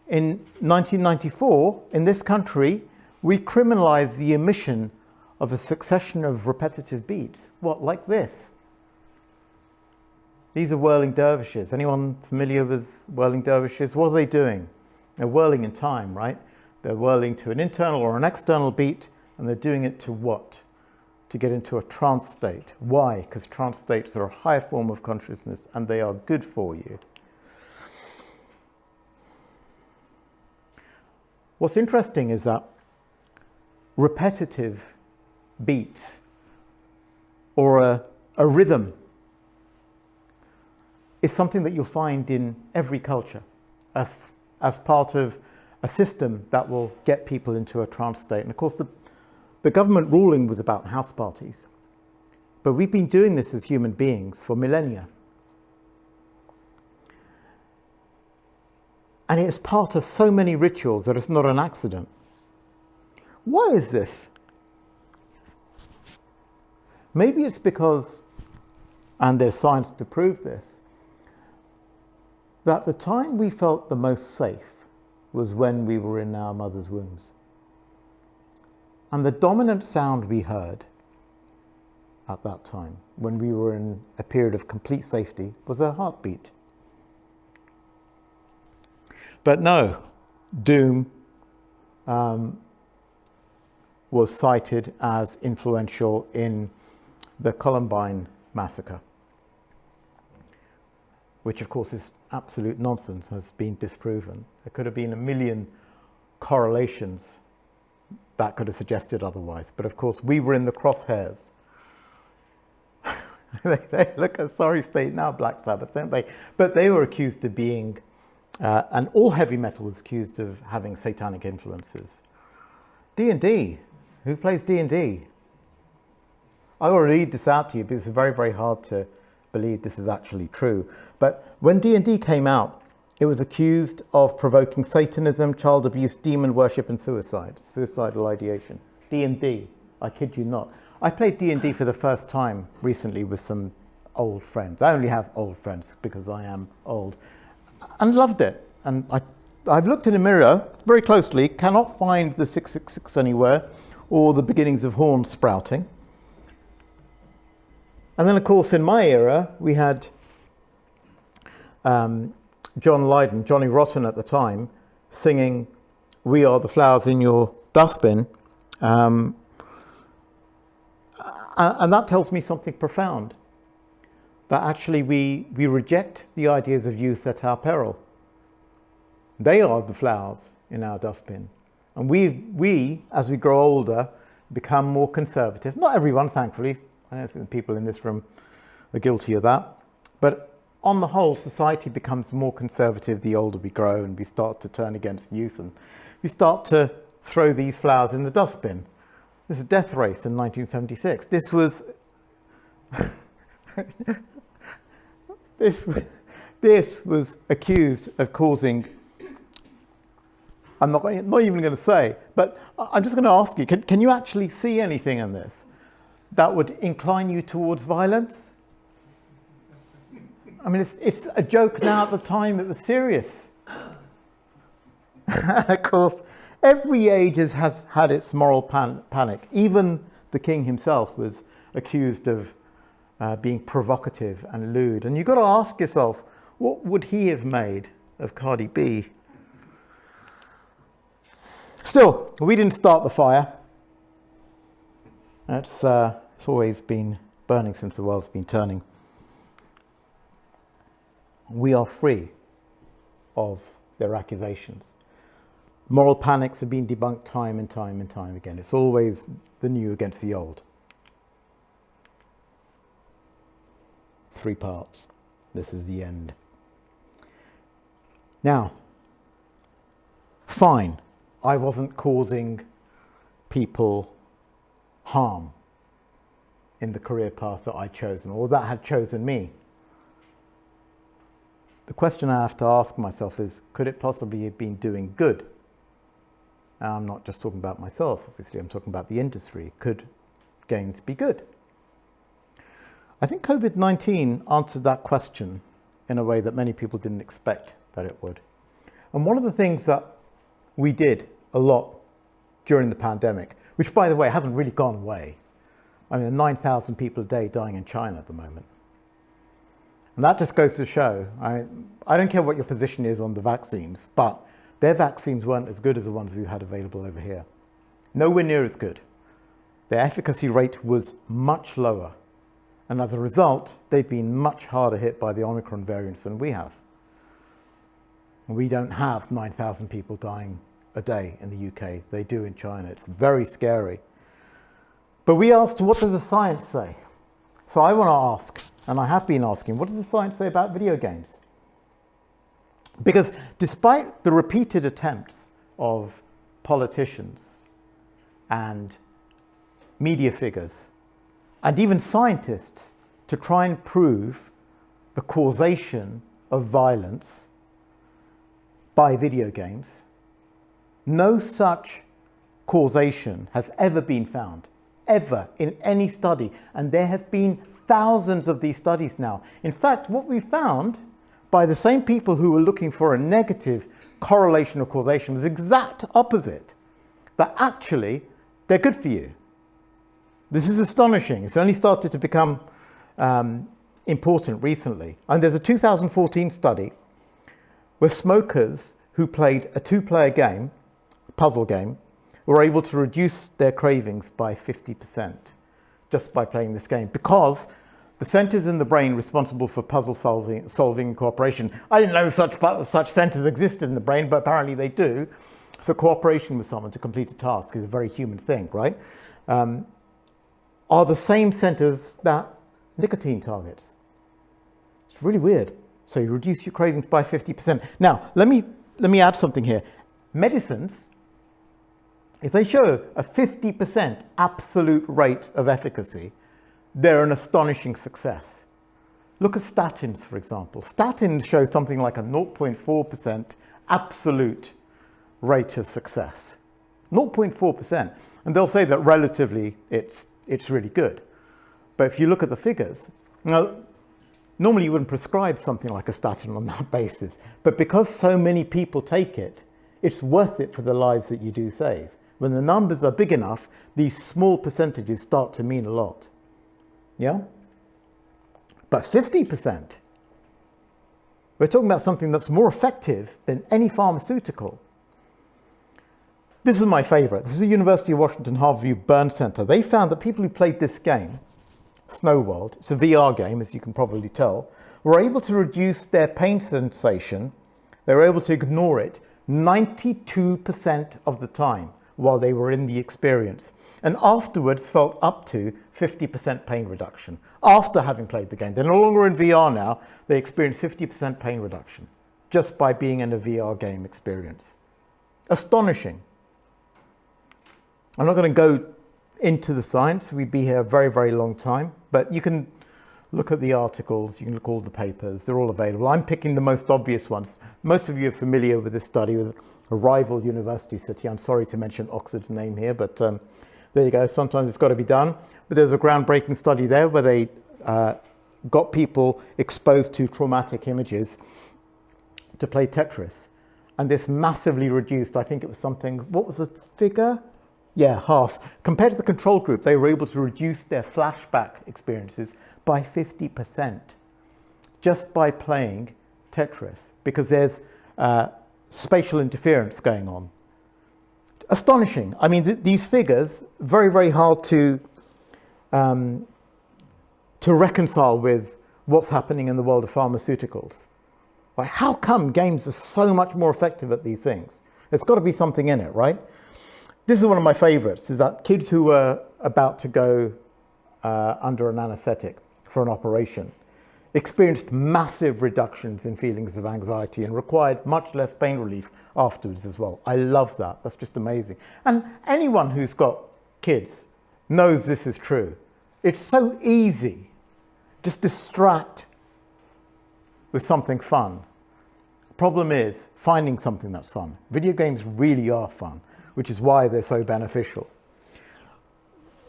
In 1994, in this country, we criminalized the emission of a succession of repetitive beats. What, like this? These are whirling dervishes. Anyone familiar with whirling dervishes? What are they doing? They're whirling in time, right? They're whirling to an internal or an external beat, and they're doing it to what? To get into a trance state. Why? Because trance states are a higher form of consciousness, and they are good for you. What's interesting is that repetitive beats or a rhythm is something that you'll find in every culture as part of a system that will get people into a trance state. And of course, the government ruling was about house parties. But we've been doing this as human beings for millennia. And it is part of so many rituals that it's not an accident. Why is this? Maybe it's because, and there's science to prove this, that the time we felt the most safe was when we were in our mother's wombs. And the dominant sound we heard at that time, when we were in a period of complete safety, was a heartbeat. But no, doom was cited as influential in the Columbine massacre, which of course is absolute nonsense, has been disproven. There could have been a million correlations that could have suggested otherwise, but of course we were in the crosshairs. They look a sorry state now, Black Sabbath, don't they? But they were accused of being, and all heavy metal was accused of having satanic influences. D&D, who plays D&D? I will read this out to you because it's very, very hard to believe this is actually true. But when D&D came out, it was accused of provoking Satanism, child abuse, demon worship, and suicide, suicidal ideation. D&D, I kid you not. I played D&D for the first time recently with some old friends. I only have old friends because I am old, and loved it. And I've looked in a mirror very closely, cannot find the 666 anywhere, or the beginnings of horns sprouting. And then, of course, in my era, we had John Lydon, Johnny Rotten at the time, singing "We Are the Flowers in Your Dustbin." And that tells me something profound, that actually we reject the ideas of youth at our peril. They are the flowers in our dustbin. And we, as we grow older, become more conservative. Not everyone, thankfully. I don't think the people in this room are guilty of that. But on the whole, society becomes more conservative the older we grow, and we start to turn against youth, and we start to throw these flowers in the dustbin. This is Death Race in 1976. This was accused of causing, I'm not even going to say, but I'm just going to ask you, can you actually see anything in this that would incline you towards violence? I mean, it's a joke now. At the time, it was serious. Of course, every age has had its moral panic. Even the king himself was accused of being provocative and lewd. And you've got to ask yourself, what would he have made of Cardi B? Still, we didn't start the fire. It's always been burning since the world's been turning. We are free of their accusations. Moral panics have been debunked time and time and time again. It's always the new against the old. 3 parts. This is the end. Now, fine, I wasn't causing people harm in the career path that I'd chosen, or that had chosen me. The question I have to ask myself is, could it possibly have been doing good? Now, I'm not just talking about myself, obviously, I'm talking about the industry. Could games be good? I think COVID-19 answered that question in a way that many people didn't expect that it would. And one of the things that we did a lot during the pandemic, which, by the way, hasn't really gone away. I mean, 9,000 people a day dying in China at the moment. And that just goes to show, I don't care what your position is on the vaccines, but their vaccines weren't as good as the ones we had available over here. Nowhere near as good. Their efficacy rate was much lower. And as a result, they've been much harder hit by the Omicron variants than we have. And we don't have 9,000 people dying a day in the UK. They do in China. It's very scary. But we asked, what does the science say? So I want to ask, and I have been asking, what does the science say about video games? Because despite the repeated attempts of politicians and media figures and even scientists to try and prove the causation of violence by video games, no such causation has ever been found, ever, in any study. And there have been thousands of these studies now. In fact, what we found by the same people who were looking for a negative correlation or causation was exact opposite, that actually they're good for you. This is astonishing. It's only started to become important recently. And there's a 2014 study where smokers who played a two-player game, puzzle game, were able to reduce their cravings by 50% just by playing this game, because the centers in the brain responsible for puzzle solving and cooperation. I didn't know such centers existed in the brain, but apparently they do. So cooperation with someone to complete a task is a very human thing, right? Are the same centers that nicotine targets. It's really weird. So you reduce your cravings by 50%. Now, let me add something here. Medicines, if they show a 50% absolute rate of efficacy, they're an astonishing success. Look at statins, for example. Statins show something like a 0.4% absolute rate of success. 0.4%. And they'll say that relatively it's really good. But if you look at the figures, now, normally you wouldn't prescribe something like a statin on that basis. But because so many people take it, it's worth it for the lives that you do save. When the numbers are big enough, these small percentages start to mean a lot. Yeah? But 50%, we're talking about something that's more effective than any pharmaceutical. This is my favorite. This is the University of Washington Harborview Burn Center. They found that people who played this game, Snow World, it's a VR game, as you can probably tell, were able to reduce their pain sensation. They were able to ignore it 92% of the time while they were in the experience, and afterwards felt up to 50% pain reduction after having played the game. They're no longer in VR now. They experience 50% pain reduction just by being in a VR game experience. Astonishing. I'm not going to go into the science. We'd be here a very, very long time, but you can look at the articles, you can look at all the papers, they're all available. I'm picking the most obvious ones. Most of you are familiar with this study with a rival university city. I'm sorry to mention Oxford's name here, but there you go. Sometimes it's got to be done. But there's a groundbreaking study there where they got people exposed to traumatic images to play Tetris. And this massively reduced, I think it was something, what was the figure? Yeah, half. Compared to the control group, they were able to reduce their flashback experiences by 50% just by playing Tetris, because there's spatial interference going on. Astonishing. I mean, these figures, very, very hard to reconcile with what's happening in the world of pharmaceuticals. Like, how come games are so much more effective at these things? There's got to be something in it, right? This is one of my favorites, is that kids who were about to go under an anesthetic for an operation experienced massive reductions in feelings of anxiety and required much less pain relief afterwards as well. I love that. That's just amazing. And anyone who's got kids knows this is true. It's so easy. Just distract with something fun. Problem is finding something that's fun. Video games really are fun, which is why they're so beneficial.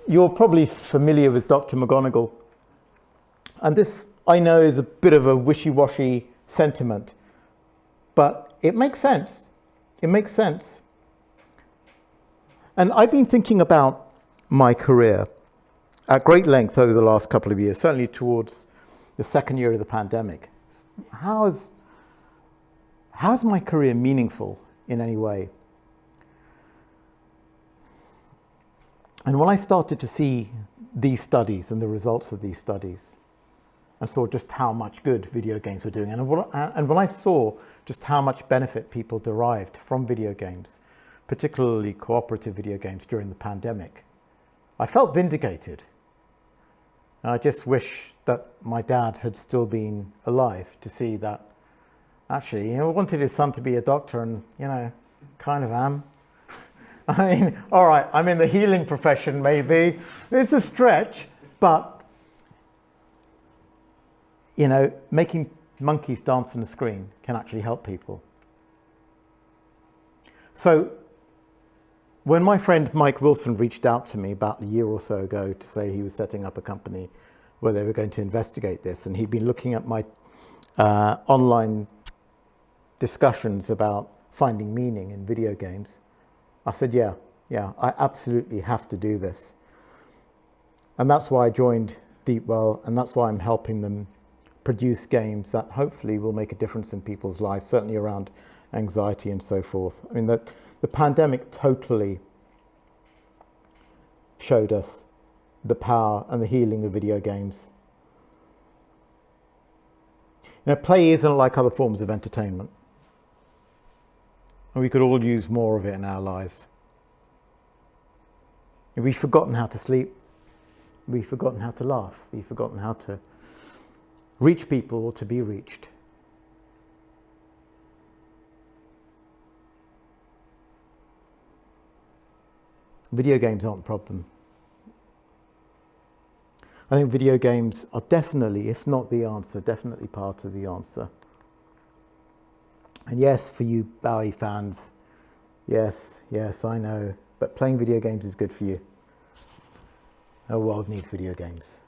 You're probably familiar with Dr. McGonagall. And this, I know, is a bit of a wishy-washy sentiment, but it makes sense. It makes sense. And I've been thinking about my career at great length over the last couple of years, certainly towards the second year of the pandemic. How is my career meaningful in any way? And when I started to see these studies and the results of these studies, I saw just how much good video games were doing. And when I saw just how much benefit people derived from video games, particularly cooperative video games during the pandemic, I felt vindicated. And I just wish that my dad had still been alive to see that actually, he wanted his son to be a doctor, and, kind of am. I mean, all right, I'm in the healing profession, maybe. It's a stretch, but making monkeys dance on the screen can actually help people. So when my friend Mike Wilson reached out to me about a year or so ago to say he was setting up a company where they were going to investigate this, and he'd been looking at my online discussions about finding meaning in video games, I said, yeah, I absolutely have to do this. And that's why I joined Deepwell, and that's why I'm helping them produce games that hopefully will make a difference in people's lives, certainly around anxiety and so forth. I mean, the pandemic totally showed us the power and the healing of video games. You know, play isn't like other forms of entertainment. And we could all use more of it in our lives. We've forgotten how to sleep. We've forgotten how to laugh. We've forgotten how to reach people or to be reached. Video games aren't a problem. I think video games are definitely, if not the answer, definitely part of the answer. And yes, for you Bowie fans, yes, I know, but playing video games is good for you. Our world needs video games.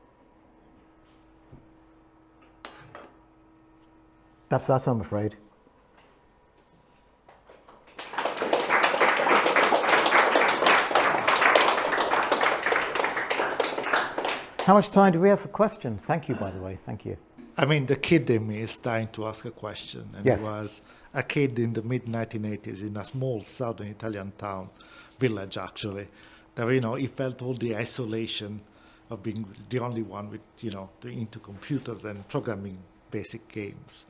That's that, I'm afraid. How much time do we have for questions? Thank you, by the way. Thank you. I mean, the kid in me is dying to ask a question. And Yes. It was a kid in the mid-1980s in a small southern Italian town, village actually, that, he felt all the isolation of being the only one with, into computers and programming basic games.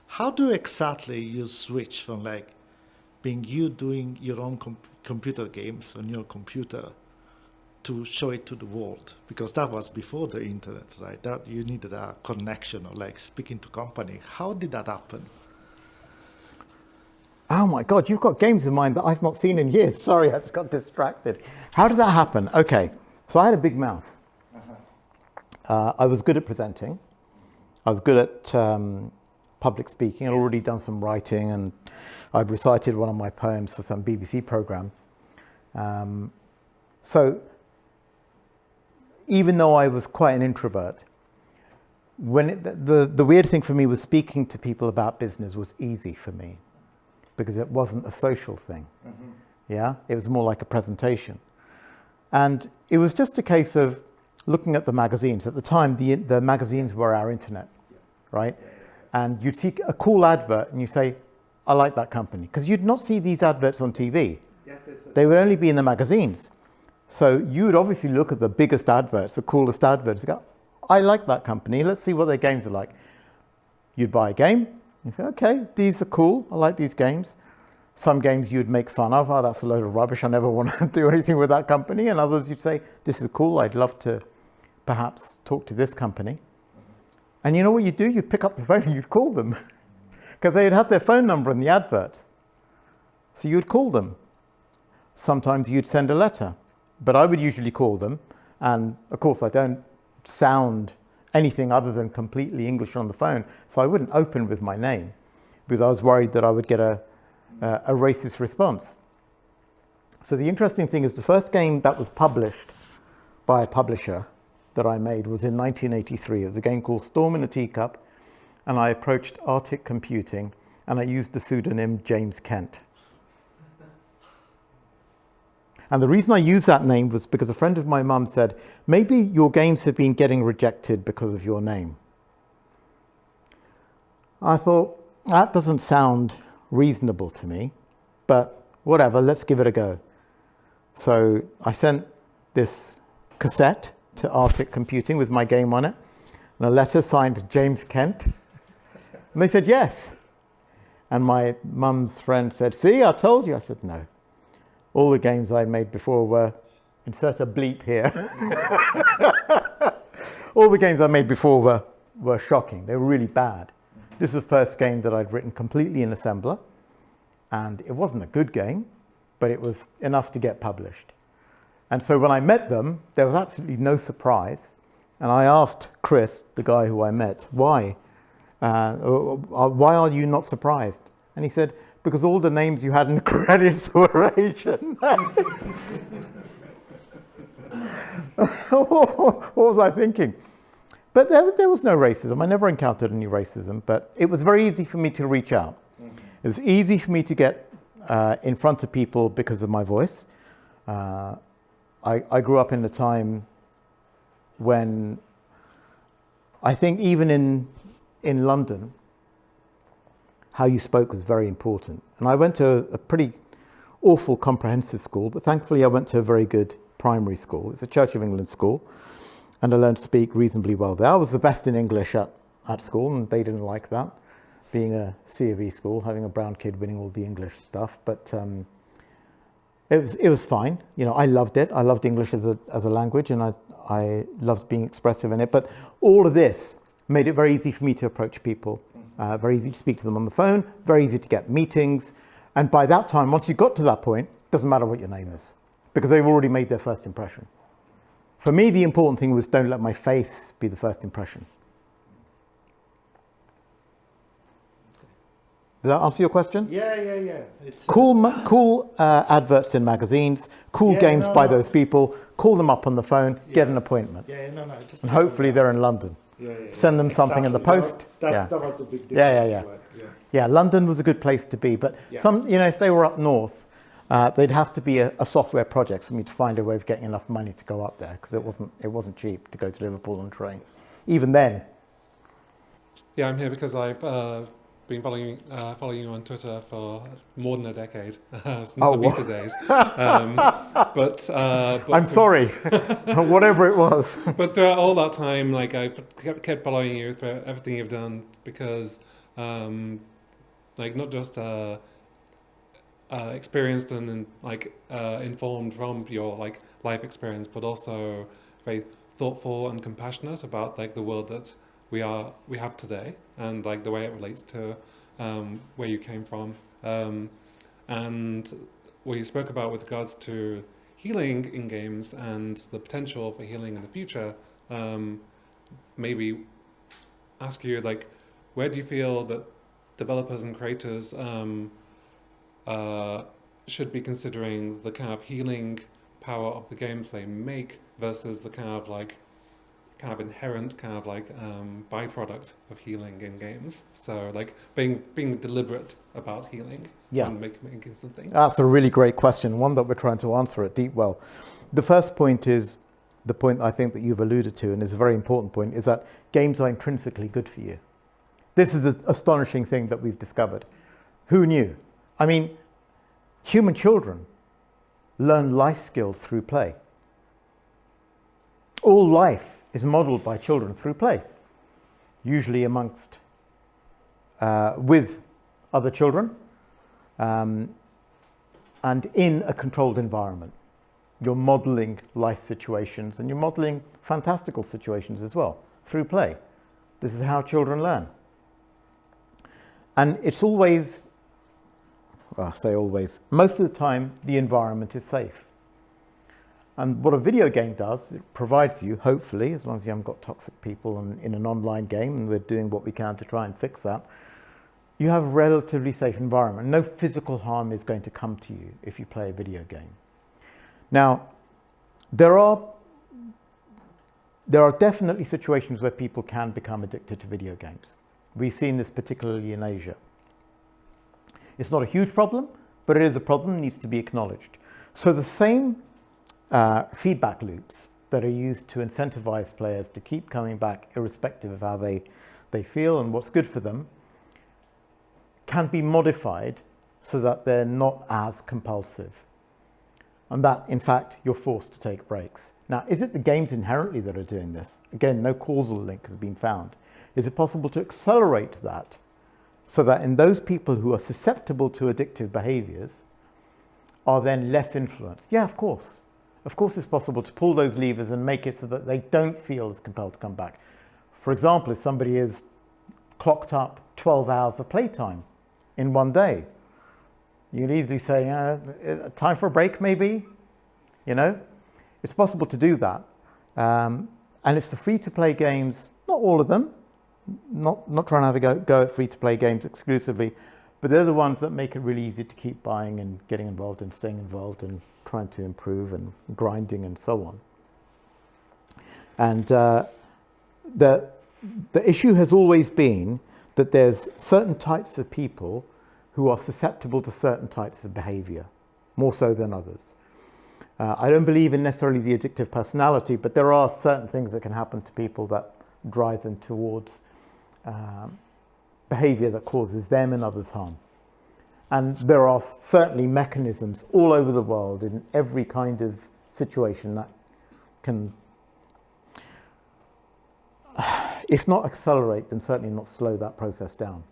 How do exactly you switch from being you doing your own computer games on your computer to show it to the world? Because that was before the internet, right? That you needed a connection or speaking to company. How did that happen? Oh my God, you've got games in mind that I've not seen in years. Sorry, I just got distracted. How did that happen? Okay, so I had a big mouth. I was good at presenting. I was good at public speaking. I'd already done some writing, and I'd recited one of my poems for some BBC program. So even though I was quite an introvert, the weird thing for me was speaking to people about business was easy for me because it wasn't a social thing. Mm-hmm. Yeah, it was more like a presentation. And it was just a case of looking at the magazines. At the time, the magazines were our internet, right? And you'd see a cool advert and you say, I like that company. Because you'd not see these adverts on TV. Yes. They would only be in the magazines. So you would obviously look at the biggest adverts, the coolest adverts, and go, I like that company, let's see what their games are like. You'd buy a game, you say, okay, these are cool, I like these games. Some games you'd make fun of, oh, that's a load of rubbish, I never want to do anything with that company. And others you'd say, this is cool, I'd love to perhaps talk to this company. And you know what you'd do? You'd pick up the phone and you'd call them because they'd had their phone number in the adverts. So you'd call them. Sometimes you'd send a letter, but I would usually call them. And of course, I don't sound anything other than completely English on the phone. So I wouldn't open with my name because I was worried that I would get a racist response. So the interesting thing is the first game that was published by a publisher that I made was in 1983. It was a game called Storm in a Teacup, and I approached Arctic Computing and I used the pseudonym James Kent. And the reason I used that name was because a friend of my mum said, maybe your games have been getting rejected because of your name. I thought, that doesn't sound reasonable to me, but whatever, let's give it a go. So I sent this cassette to Arctic Computing with my game on it, and a letter signed James Kent. And they said yes. And my mum's friend said, see, I told you. I said, no. All the games I made before were, insert a bleep here. All the games I made before were shocking. They were really bad. This is the first game that I'd written completely in assembler. And it wasn't a good game, but it was enough to get published. And so when I met them, there was absolutely no surprise. And I asked Chris, the guy who I met, why? Why are you not surprised? And he said, because all the names you had in the credits were Asian names. What was I thinking? But there was no racism. I never encountered any racism, but it was very easy for me to reach out. Mm-hmm. It was easy for me to get in front of people because of my voice. I grew up in a time when I think even in London, how you spoke was very important. And I went to a pretty awful comprehensive school, but thankfully I went to a very good primary school. It's a Church of England school, and I learned to speak reasonably well there. I was the best in English at school, and they didn't like that, being a C of E school, having a brown kid winning all the English stuff. But it was fine. You know, I loved it. I loved English as a language, and I loved being expressive in it. But all of this made it very easy for me to approach people, very easy to speak to them on the phone, very easy to get meetings. And by that time, once you got to that point, it doesn't matter what your name is, because they've already made their first impression. For me, the important thing was don't let my face be the first impression. Does that answer your question? Yeah. It's Cool adverts in magazines, cool games by those people, call them up on the phone, get an appointment. Just And hopefully they're in London. Send them something in the post. That was the big difference. Yeah, London was a good place to be. But some, you know, if they were up north, they'd have to be a software project for me to find a way of getting enough money to go up there, because it wasn't cheap to go to Liverpool on train. Even then. Yeah, I'm here because I've been following you on Twitter for more than a decade, since the beta days. But I'm sorry, whatever it was. But throughout all that time, like, I kept following you through everything you've done, because like, not just experienced and like informed from your like life experience, but also very thoughtful and compassionate about like the world that we have today, and like the way it relates to where you came from, and what you spoke about with regards to healing in games and the potential for healing in the future. Maybe ask you, like, where do you feel that developers and creators should be considering the kind of healing power of the games they make versus the kind of inherent byproduct of healing in games? So like being deliberate about healing and making something. That's a really great question, one that we're trying to answer at Deepwell. The first point is the point I think that you've alluded to, and is a very important point, is that games are intrinsically good for you. This is the astonishing thing that we've discovered. Who knew? I mean, human children learn life skills through play. All life is modeled by children through play, usually amongst, with other children, and in a controlled environment. You're modeling life situations, and you're modeling fantastical situations as well through play. This is how children learn. And it's always, well, I say always, most of the time the environment is safe. And what a video game does, it provides you, hopefully, as long as you haven't got toxic people in an online game, and we're doing what we can to try and fix that, you have a relatively safe environment. No physical harm is going to come to you if you play a video game. Now, there are definitely situations where people can become addicted to video games. We've seen this particularly in Asia. It's not a huge problem, but it is a problem that needs to be acknowledged. So the same feedback loops that are used to incentivize players to keep coming back irrespective of how they feel and what's good for them can be modified so that they're not as compulsive, and that in fact you're forced to take breaks. Now, is it the games inherently that are doing this? Again, no causal link has been found. Is it possible to accelerate that so that in those people who are susceptible to addictive behaviors are then less influenced? Yeah, of course. Of course it's possible to pull those levers and make it so that they don't feel as compelled to come back. For example, if somebody is clocked up 12 hours of playtime in one day, you could easily say, time for a break maybe, you know? It's possible to do that. And it's the free-to-play games, not all of them, not trying to have a go at free-to-play games exclusively, but they're the ones that make it really easy to keep buying and getting involved and staying involved and trying to improve and grinding and so on. And the issue has always been that there's certain types of people who are susceptible to certain types of behavior, more so than others. I don't believe in necessarily the addictive personality, but there are certain things that can happen to people that drive them towards behavior that causes them and others harm. And there are certainly mechanisms all over the world in every kind of situation that can, if not accelerate, then certainly not slow that process down.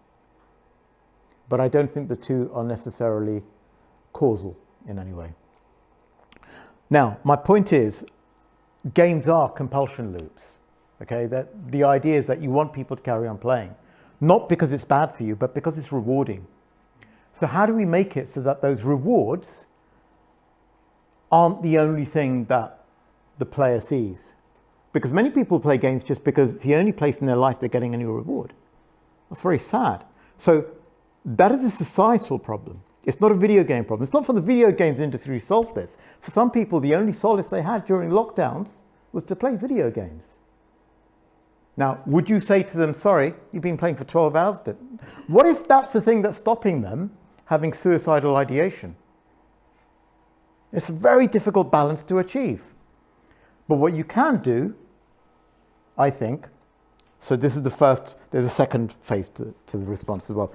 But I don't think the two are necessarily causal in any way. Now, my point is, games are compulsion loops. Okay, that the idea is that you want people to carry on playing, not because it's bad for you, but because it's rewarding. So how do we make it so that those rewards aren't the only thing that the player sees? Because many people play games just because it's the only place in their life they're getting any reward. That's very sad. So that is a societal problem. It's not a video game problem. It's not for the video games industry to solve this. For some people, the only solace they had during lockdowns was to play video games. Now, would you say to them, sorry, you've been playing for 12 hours? What if that's the thing that's stopping them having suicidal ideation? It's a very difficult balance to achieve. But what you can do, I think, so this is the first, there's a second phase to the response as well.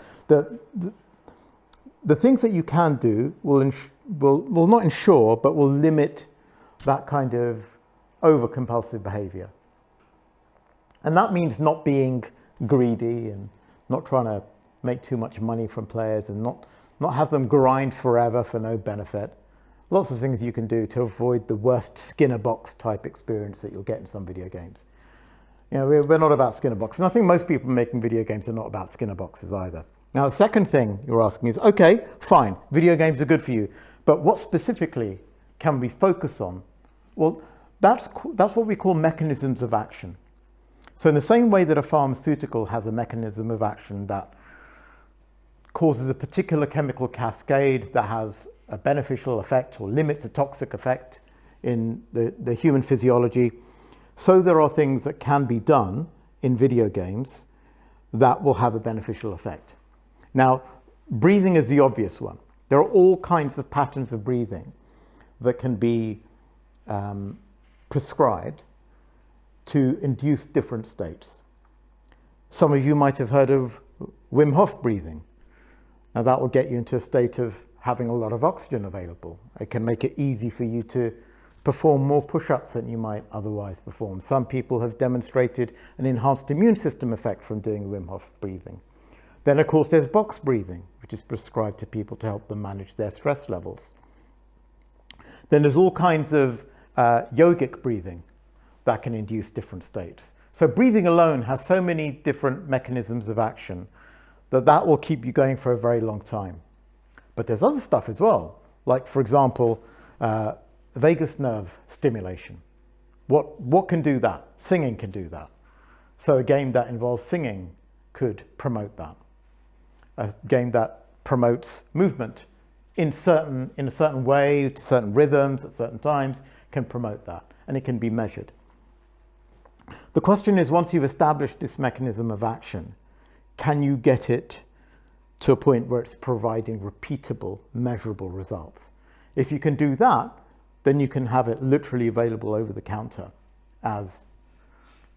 The things that you can do will not ensure, but will limit that kind of over-compulsive behavior. And that means not being greedy and not trying to make too much money from players and not have them grind forever for no benefit. Lots of things you can do to avoid the worst Skinner box type experience that you'll get in some video games. You know, we're not about Skinner boxes. And I think most people making video games are not about Skinner boxes either. Now, the second thing you're asking is, okay, fine, video games are good for you, but what specifically can we focus on? Well, that's what we call mechanisms of action. So in the same way that a pharmaceutical has a mechanism of action that causes a particular chemical cascade that has a beneficial effect or limits a toxic effect in the human physiology, so there are things that can be done in video games that will have a beneficial effect. Now, breathing is the obvious one. There are all kinds of patterns of breathing that can be prescribed to induce different states. Some of you might have heard of Wim Hof breathing. Now that will get you into a state of having a lot of oxygen available. It can make it easy for you to perform more push-ups than you might otherwise perform. Some people have demonstrated an enhanced immune system effect from doing Wim Hof breathing. Then of course there's box breathing, which is prescribed to people to help them manage their stress levels. Then there's all kinds of yogic breathing that can induce different states. So breathing alone has so many different mechanisms of action that will keep you going for a very long time. But there's other stuff as well, like for example, vagus nerve stimulation. What can do that? Singing can do that. So a game that involves singing could promote that. A game that promotes movement in a certain way, to certain rhythms, at certain times, can promote that, and it can be measured. The question is, once you've established this mechanism of action, can you get it to a point where it's providing repeatable, measurable results? If you can do that, then you can have it literally available over the counter as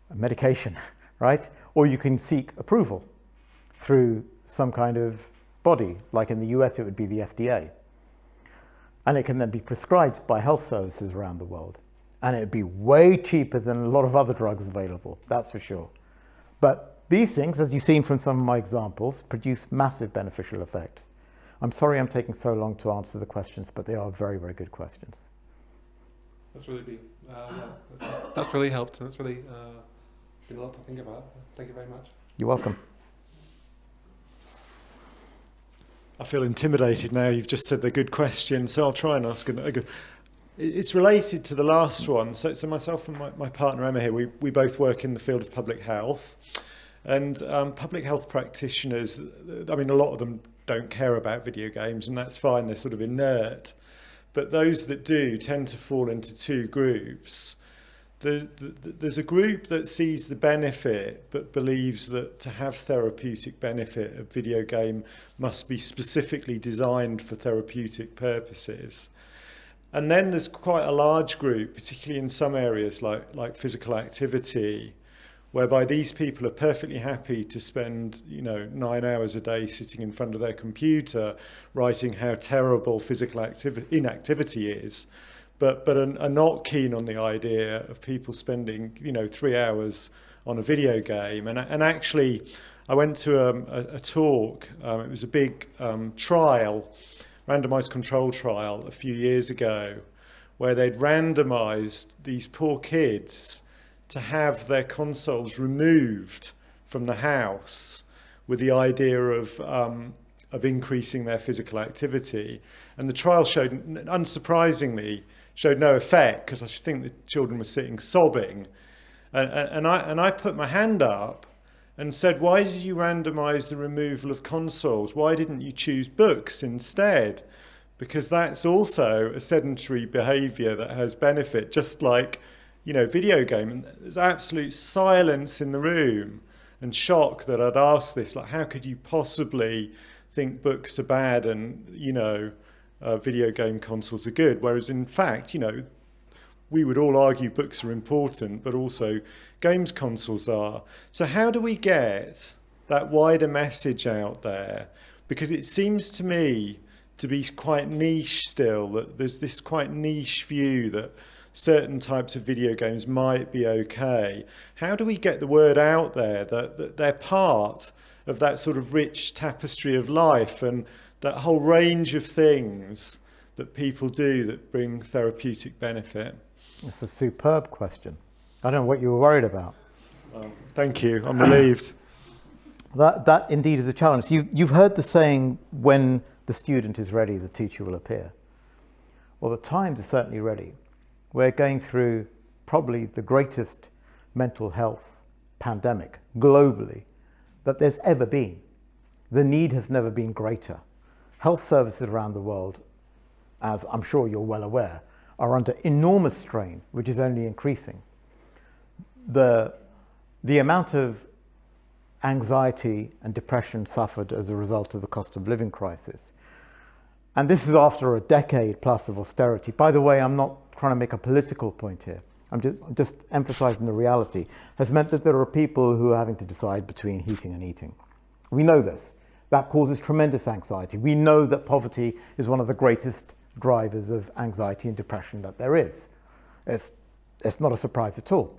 a medication, right? Or you can seek approval through some kind of body, like in the US it would be the FDA. And it can then be prescribed by health services around the world. And it would be way cheaper than a lot of other drugs available, that's for sure. But these things, as you've seen from some of my examples, produce massive beneficial effects. I'm sorry I'm taking so long to answer the questions, but they are very, very good questions. That's really been, that's really helped, and it's really been a lot to think about. Thank you very much. You're welcome. I feel intimidated now. You've just said they're good questions, so I'll try and ask a good. It's related to the last one. So myself and my partner Emma here, we both work in the field of public health. And public health practitioners, I mean, a lot of them don't care about video games, and that's fine, they're sort of inert. But those that do tend to fall into two groups. There's a group that sees the benefit, but believes that to have therapeutic benefit, a video game must be specifically designed for therapeutic purposes. And then there's quite a large group, particularly in some areas like physical activity, whereby these people are perfectly happy to spend 9 hours a day sitting in front of their computer writing how terrible physical inactivity is, but are not keen on the idea of people spending 3 hours on a video game. And actually, I went to a talk. It was a big trial, randomized control trial a few years ago, where they'd randomized these poor kids to have their consoles removed from the house with the idea of increasing their physical activity. And the trial showed, unsurprisingly, no effect, because I just think the children were sitting sobbing. And I put my hand up and said, why did you randomise the removal of consoles? Why didn't you choose books instead? Because that's also a sedentary behaviour that has benefit, just like, video game. And there's absolute silence in the room and shock that I'd asked this, like, how could you possibly think books are bad and, video game consoles are good? Whereas in fact, we would all argue books are important, but also games consoles are. So how do we get that wider message out there? Because it seems to me to be quite niche still, that there's this quite niche view that certain types of video games might be okay. How do we get the word out there that they're part of that sort of rich tapestry of life and that whole range of things that people do that bring therapeutic benefit? It's a superb question. I don't know what you were worried about. Thank you. I'm relieved. That indeed is a challenge. You've heard the saying, when the student is ready, the teacher will appear. Well, the times are certainly ready. We're going through probably the greatest mental health pandemic globally that there's ever been. The need has never been greater. Health services around the world, as I'm sure you're well aware, are under enormous strain, which is only increasing. The amount of anxiety and depression suffered as a result of the cost of living crisis. And this is after a decade plus of austerity. By the way, I'm not trying to make a political point here. I'm just emphasizing the reality, has meant that there are people who are having to decide between heating and eating. We know this. That causes tremendous anxiety. We know that poverty is one of the greatest drivers of anxiety and depression that there is. It's not a surprise at all.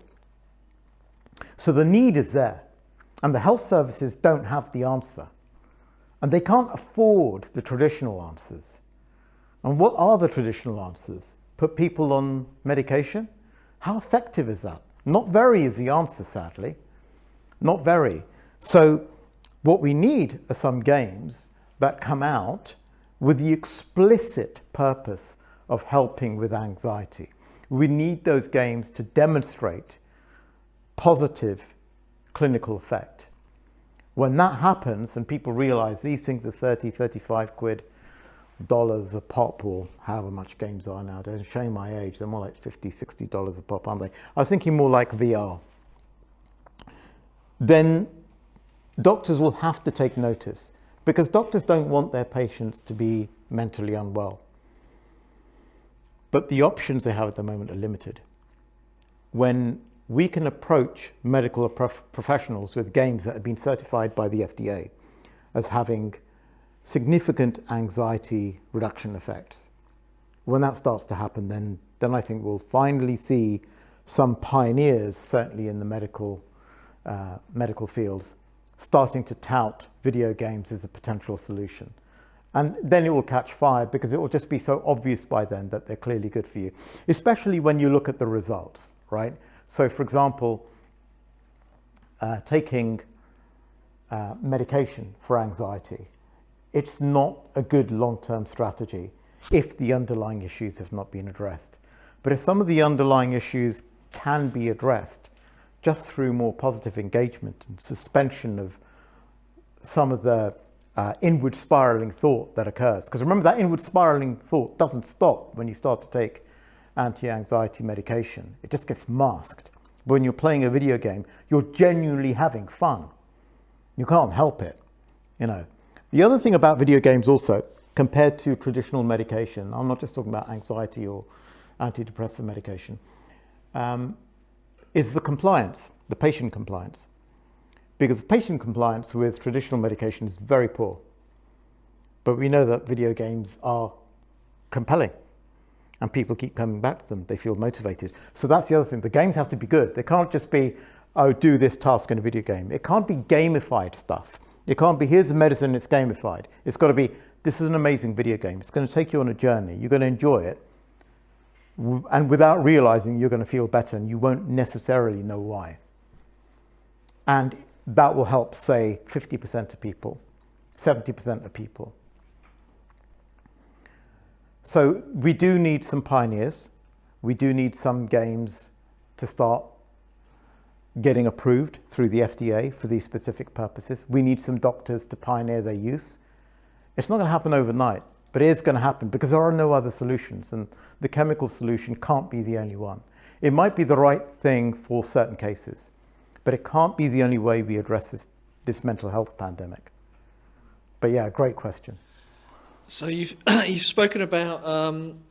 So the need is there, and the health services don't have the answer, and they can't afford the traditional answers. And what are the traditional answers? Put people on medication? How effective is that? Not very is the answer, sadly. Not very. So what we need are some games that come out with the explicit purpose of helping with anxiety. We need those games to demonstrate positive clinical effect. When that happens and people realize these things are 30, 35 quid, dollars a pop, or however much games are nowadays, showing my age, they're more like $50, $60 a pop, aren't they? I was thinking more like VR. Then doctors will have to take notice, because doctors don't want their patients to be mentally unwell. But the options they have at the moment are limited. When we can approach medical professionals with games that have been certified by the FDA as having significant anxiety reduction effects, when that starts to happen, then I think we'll finally see some pioneers, certainly in the medical fields, starting to tout video games as a potential solution. And then it will catch fire, because it will just be so obvious by then that they're clearly good for you, especially when you look at the results, right? So for example, taking medication for anxiety, it's not a good long-term strategy if the underlying issues have not been addressed. But if some of the underlying issues can be addressed just through more positive engagement and suspension of some of the inward spiraling thought that occurs. Because remember, that inward spiraling thought doesn't stop when you start to take anti-anxiety medication. It just gets masked. But when you're playing a video game, you're genuinely having fun. You can't help it, The other thing about video games also compared to traditional medication, I'm not just talking about anxiety or antidepressant medication, is the compliance, the patient compliance. Because patient compliance with traditional medication is very poor. But we know that video games are compelling and people keep coming back to them. They feel motivated. So that's the other thing. The games have to be good. They can't just be, oh, do this task in a video game. It can't be gamified stuff. It can't be, here's the medicine, it's gamified. It's got to be, this is an amazing video game. It's going to take you on a journey. You're going to enjoy it. And without realizing, you're going to feel better and you won't necessarily know why. And that will help, say, 50% of people, 70% of people. So we do need some pioneers. We do need some games to start getting approved through the FDA for these specific purposes. We need some doctors to pioneer their use. It's not going to happen overnight, but it is going to happen because there are no other solutions, and the chemical solution can't be the only one. It might be the right thing for certain cases, but it can't be the only way we address this mental health pandemic. But yeah, great question. So you've spoken about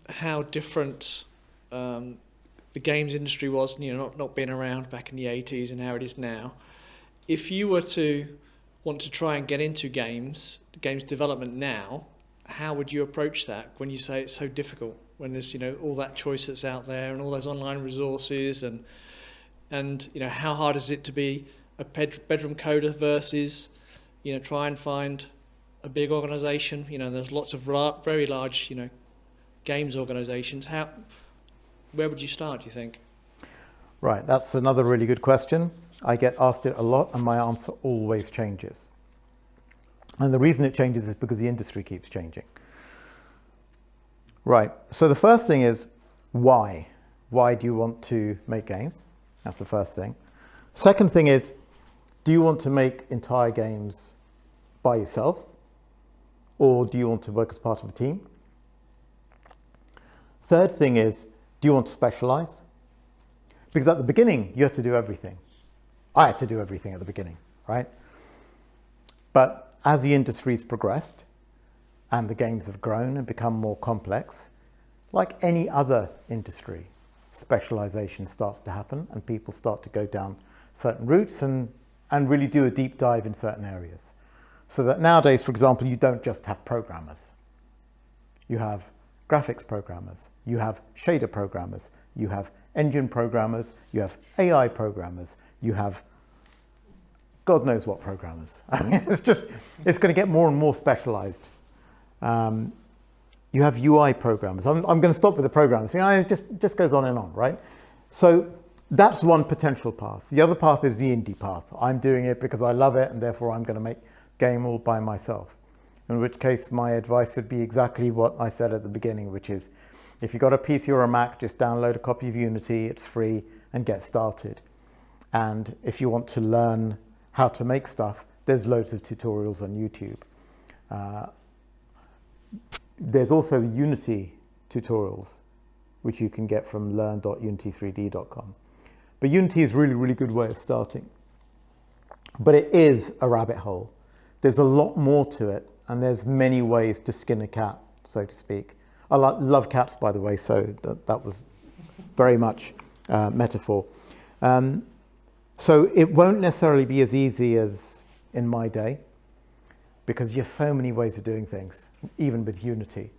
how different the games industry was, not being around back in the 80s and how it is now. If you were to want to try and get into games development now, how would you approach that when you say it's so difficult, when there's all that choice that's out there and all those online resources and how hard is it to be a bedroom coder versus try and find a big organisation? There's lots of very large games organisations. Where would you start, do you think? Right, that's another really good question. I get asked it a lot and my answer always changes. And the reason it changes is because the industry keeps changing. Right, so the first thing is why? Why do you want to make games? That's the first thing. Second thing is, do you want to make entire games by yourself? Or do you want to work as part of a team? Third thing is, do you want to specialize? Because at the beginning, you have to do everything. I had to do everything at the beginning, right? But as the industry's progressed and the games have grown and become more complex, like any other industry, specialization starts to happen and people start to go down certain routes and really do a deep dive in certain areas. So that nowadays, for example, you don't just have programmers. You have graphics programmers, you have shader programmers, you have engine programmers, you have AI programmers, you have God knows what programmers. I mean, it's going to get more and more specialized. You have UI programmers. I'm going to stop with the programmers. It just goes on and on, right? So that's one potential path. The other path is the indie path. I'm doing it because I love it and therefore I'm going to make game all by myself. In which case my advice would be exactly what I said at the beginning, which is if you've got a PC or a Mac, just download a copy of Unity, it's free, and get started. And if you want to learn how to make stuff, there's loads of tutorials on YouTube. There's also the Unity tutorials, which you can get from learn.unity3d.com. But Unity is a really, really good way of starting. But it is a rabbit hole. There's a lot more to it, and there's many ways to skin a cat, so to speak. I love cats, by the way, so that was very much metaphor. So it won't necessarily be as easy as in my day, because you have so many ways of doing things, even with Unity.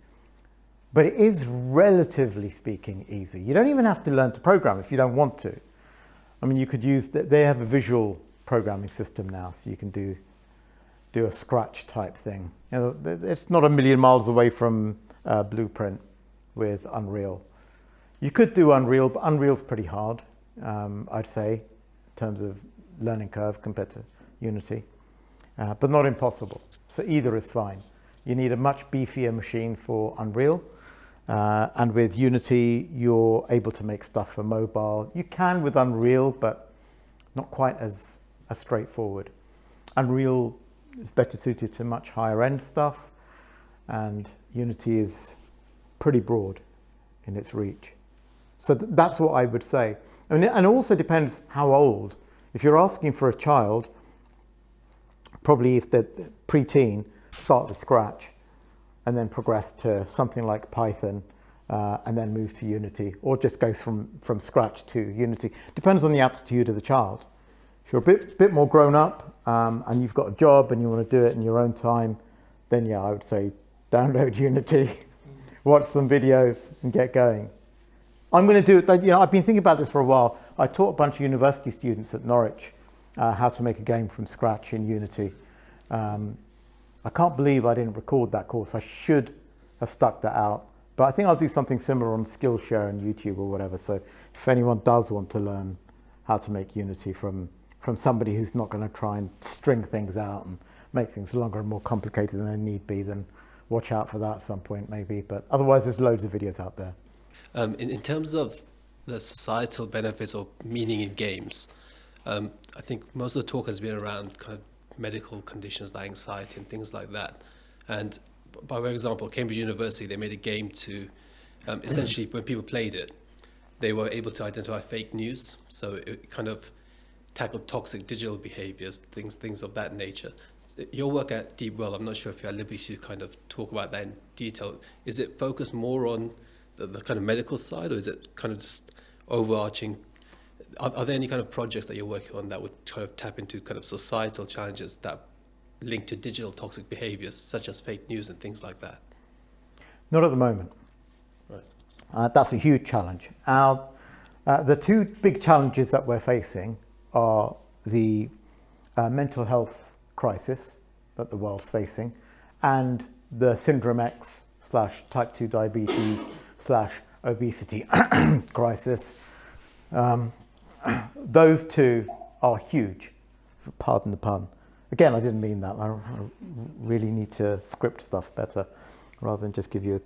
But it is, relatively speaking, easy. You don't even have to learn to program if you don't want to. I mean, you could use, they have a visual programming system now, so you can do a Scratch type thing. It's not a million miles away from Blueprint with Unreal. You could do Unreal, but Unreal's pretty hard, I'd say, in terms of learning curve compared to Unity, but not impossible. So either is fine. You need a much beefier machine for Unreal, and with Unity, you're able to make stuff for mobile. You can with Unreal, but not quite as straightforward. Unreal is better suited to much higher end stuff, and Unity is pretty broad in its reach. So that's what I would say. And it also depends how old. If you're asking for a child, probably if they're pre-teen, start with Scratch. and then progress to something like Python, and then move to Unity, or just goes from scratch to Unity. Depends on the aptitude of the child. If you're a bit more grown up, and you've got a job and you want to do it in your own time, then yeah, I would say download Unity, watch some videos and get going. I'm going to do it, you know, I've been thinking about this for a while. I taught a bunch of university students at Norwich how to make a game from scratch in Unity. I can't believe I didn't record that course. I should have stuck that out. But I think I'll do something similar on Skillshare and YouTube or whatever. So if anyone does want to learn how to make Unity from somebody who's not going to try and string things out and make things longer and more complicated than they need be, then watch out for that at some point maybe. But otherwise, there's loads of videos out there. In terms of the societal benefits or meaning in games, I think most of the talk has been around kind of medical conditions like anxiety and things like that. And by way of example, Cambridge University, they made a game to essentially, when people played it, they were able to identify fake news. So it kind of tackled toxic digital behaviors, things of that nature. Your work at Deepwell, I'm not sure if you're at liberty to kind of talk about that in detail. Is it focused more on the kind of medical side, or is it kind of just overarching? Are there any kind of projects that you're working on that would kind of tap into kind of societal challenges that link to digital toxic behaviors, such as fake news and things like that? Not at the moment. Right. That's a huge challenge. The two big challenges that we're facing are the mental health crisis that the world's facing, and the Syndrome X / type 2 diabetes / obesity crisis. Those two are huge, pardon the pun. Again, I didn't mean that. I really need to script stuff better rather than just give you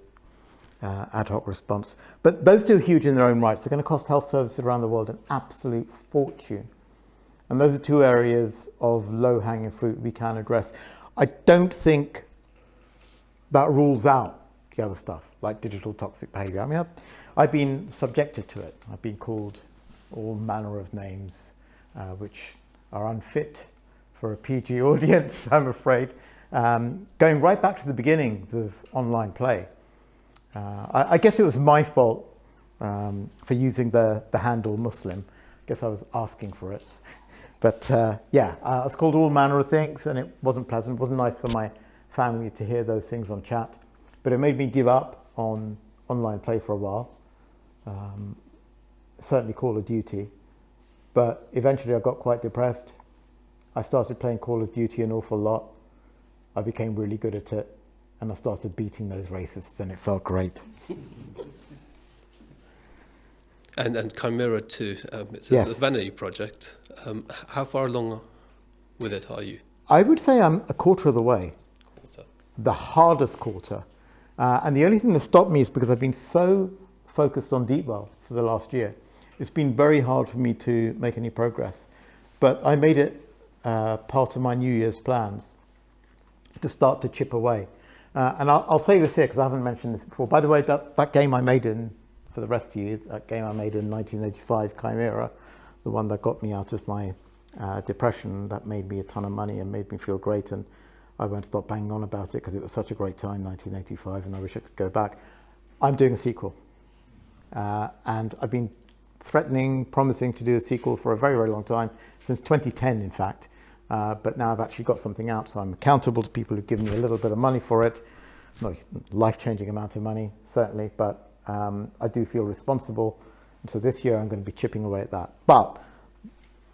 an ad hoc response. But those two are huge in their own rights. They're going to cost health services around the world an absolute fortune. And those are two areas of low-hanging fruit we can address. I don't think that rules out the other stuff, like digital toxic behavior. I mean, I've been subjected to it. I've been called all manner of names, which are unfit for a PG audience, I'm afraid. Going right back to the beginnings of online play. I guess it was my fault for using the handle Muslim. I guess I was asking for it. But yeah, I was called all manner of things, and it wasn't pleasant. It wasn't nice for my family to hear those things on chat. But it made me give up on online play for a while. Certainly Call of Duty. But eventually I got quite depressed. I started playing Call of Duty an awful lot. I became really good at it. And I started beating those racists, and it felt great. And Chimera 2, it's Yes. a vanity project. How far along with it are you? I would say I'm a quarter of the way. Quarter. The hardest quarter. And the only thing that stopped me is because I've been so focused on Deepwell for the last year. It's been very hard for me to make any progress. But I made it part of my New Year's plans to start to chip away. And I'll say this here because I haven't mentioned this before. By the way, that game I made for the rest of you, that game I made in 1985, Chimera, the one that got me out of my depression, that made me a ton of money and made me feel great. And I won't stop banging on about it because it was such a great time, 1985, and I wish I could go back. I'm doing a sequel. And I've been promising to do a sequel for a very, very long time, since 2010, in fact. But now I've actually got something out, so I'm accountable to people who've given me a little bit of money for it. Not a life-changing amount of money, certainly, but I do feel responsible. And so this year I'm going to be chipping away at that. But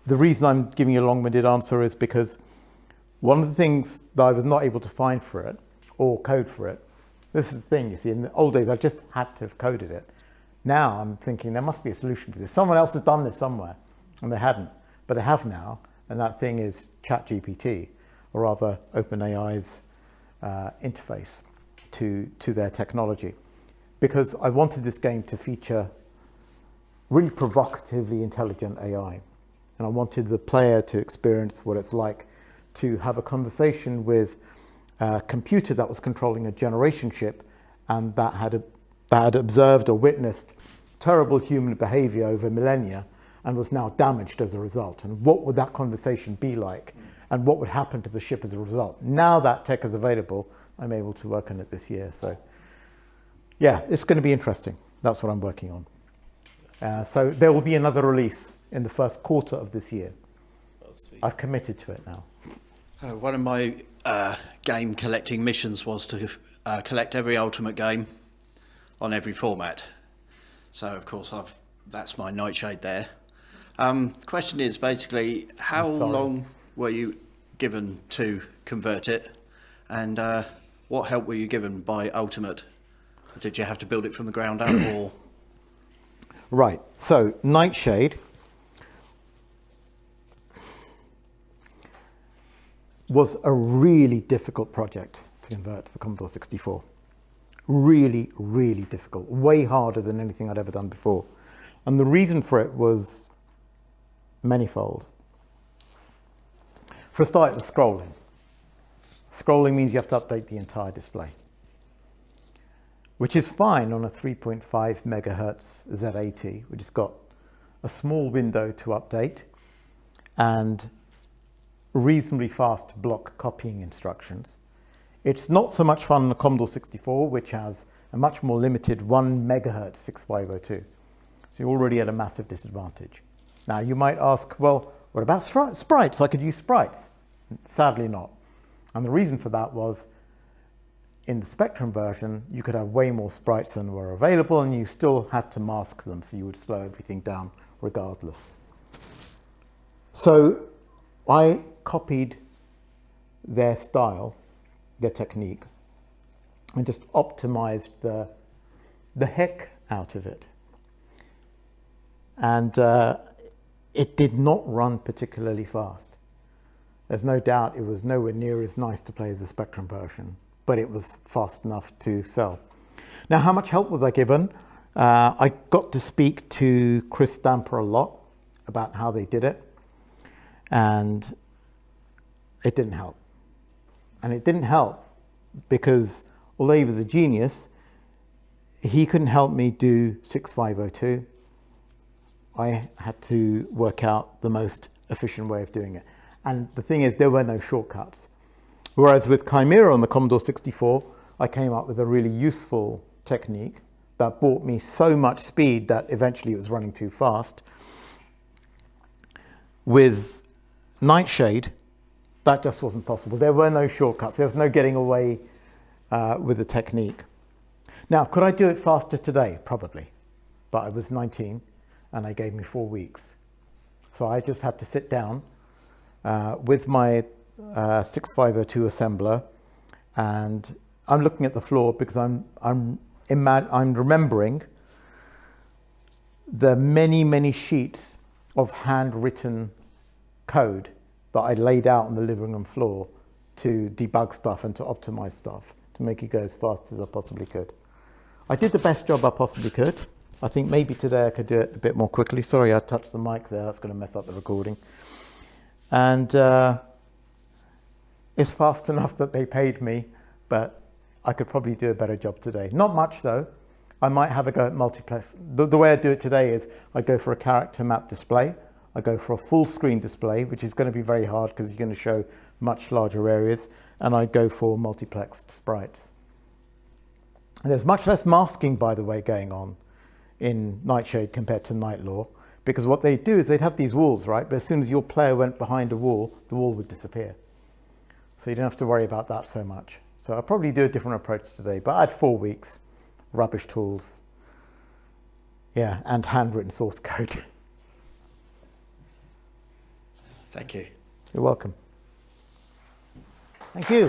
the reason I'm giving you a long-winded answer is because one of the things that I was not able to find for it, or code for it, this is the thing, you see, in the old days I just had to have coded it. Now I'm thinking there must be a solution for this. Someone else has done this somewhere, and they hadn't, but they have now, and that thing is ChatGPT, or rather OpenAI's interface to their technology. Because I wanted this game to feature really provocatively intelligent AI. And I wanted the player to experience what it's like to have a conversation with a computer that was controlling a generation ship and that had observed or witnessed terrible human behavior over millennia and was now damaged as a result. And what would that conversation be like? And what would happen to the ship as a result? Now that tech is available, I'm able to work on it this year. So yeah, it's going to be interesting. That's what I'm working on. So there will be another release in the first quarter of this year. Oh, sweet. I've committed to it now. One of my game collecting missions was to collect every Ultimate game on every format. So of course that's my Nightshade there. The question is basically, how long were you given to convert it, and what help were you given by Ultimate? Did you have to build it from the ground up, or? Right, so Nightshade was a really difficult project to convert to the Commodore 64. Really, really difficult. Way harder than anything I'd ever done before. And the reason for it was manifold. For a start, it was scrolling. Scrolling means you have to update the entire display, which is fine on a 3.5 megahertz Z80, which has got a small window to update and reasonably fast block copying instructions. It's not so much fun on the Commodore 64, which has a much more limited 1 megahertz 6502. So you're already at a massive disadvantage. Now you might ask, well, what about sprites? I could use sprites. Sadly not. And the reason for that was, in the Spectrum version, you could have way more sprites than were available, and you still had to mask them, so you would slow everything down regardless. So I copied their style, their technique, and just optimized the heck out of it. And it did not run particularly fast. There's no doubt it was nowhere near as nice to play as the Spectrum version, but it was fast enough to sell. Now, how much help was I given? I got to speak to Chris Stamper a lot about how they did it, and it didn't help. And it didn't help because although he was a genius, he couldn't help me do 6502. I had to work out the most efficient way of doing it. And the thing is, there were no shortcuts. Whereas with Chimera on the Commodore 64, I came up with a really useful technique that brought me so much speed that eventually it was running too fast. With Nightshade, that just wasn't possible. There were no shortcuts. There was no getting away with the technique. Now, could I do it faster today? Probably. But I was 19 and they gave me 4 weeks. So I just had to sit down with my 6502 assembler, and I'm looking at the floor because I'm remembering the many sheets of handwritten code that I laid out on the living room floor to debug stuff and to optimize stuff to make it go as fast as I possibly could. I did the best job I possibly could. I think maybe today I could do it a bit more quickly. Sorry, I touched the mic there. That's going to mess up the recording. And it's fast enough that they paid me, but I could probably do a better job today. Not much though. I might have a go at multiplex. The way I do it today is I go for a character map display. I go for a full screen display, which is going to be very hard because you're going to show much larger areas. And I go for multiplexed sprites. And there's much less masking, by the way, going on in Nightshade compared to Nightlaw, because what they do is they'd have these walls, right? But as soon as your player went behind a wall, the wall would disappear. So you don't have to worry about that so much. So I'll probably do a different approach today, but I had 4 weeks, rubbish tools, yeah, and handwritten source code. Thank you. You're welcome. Thank you.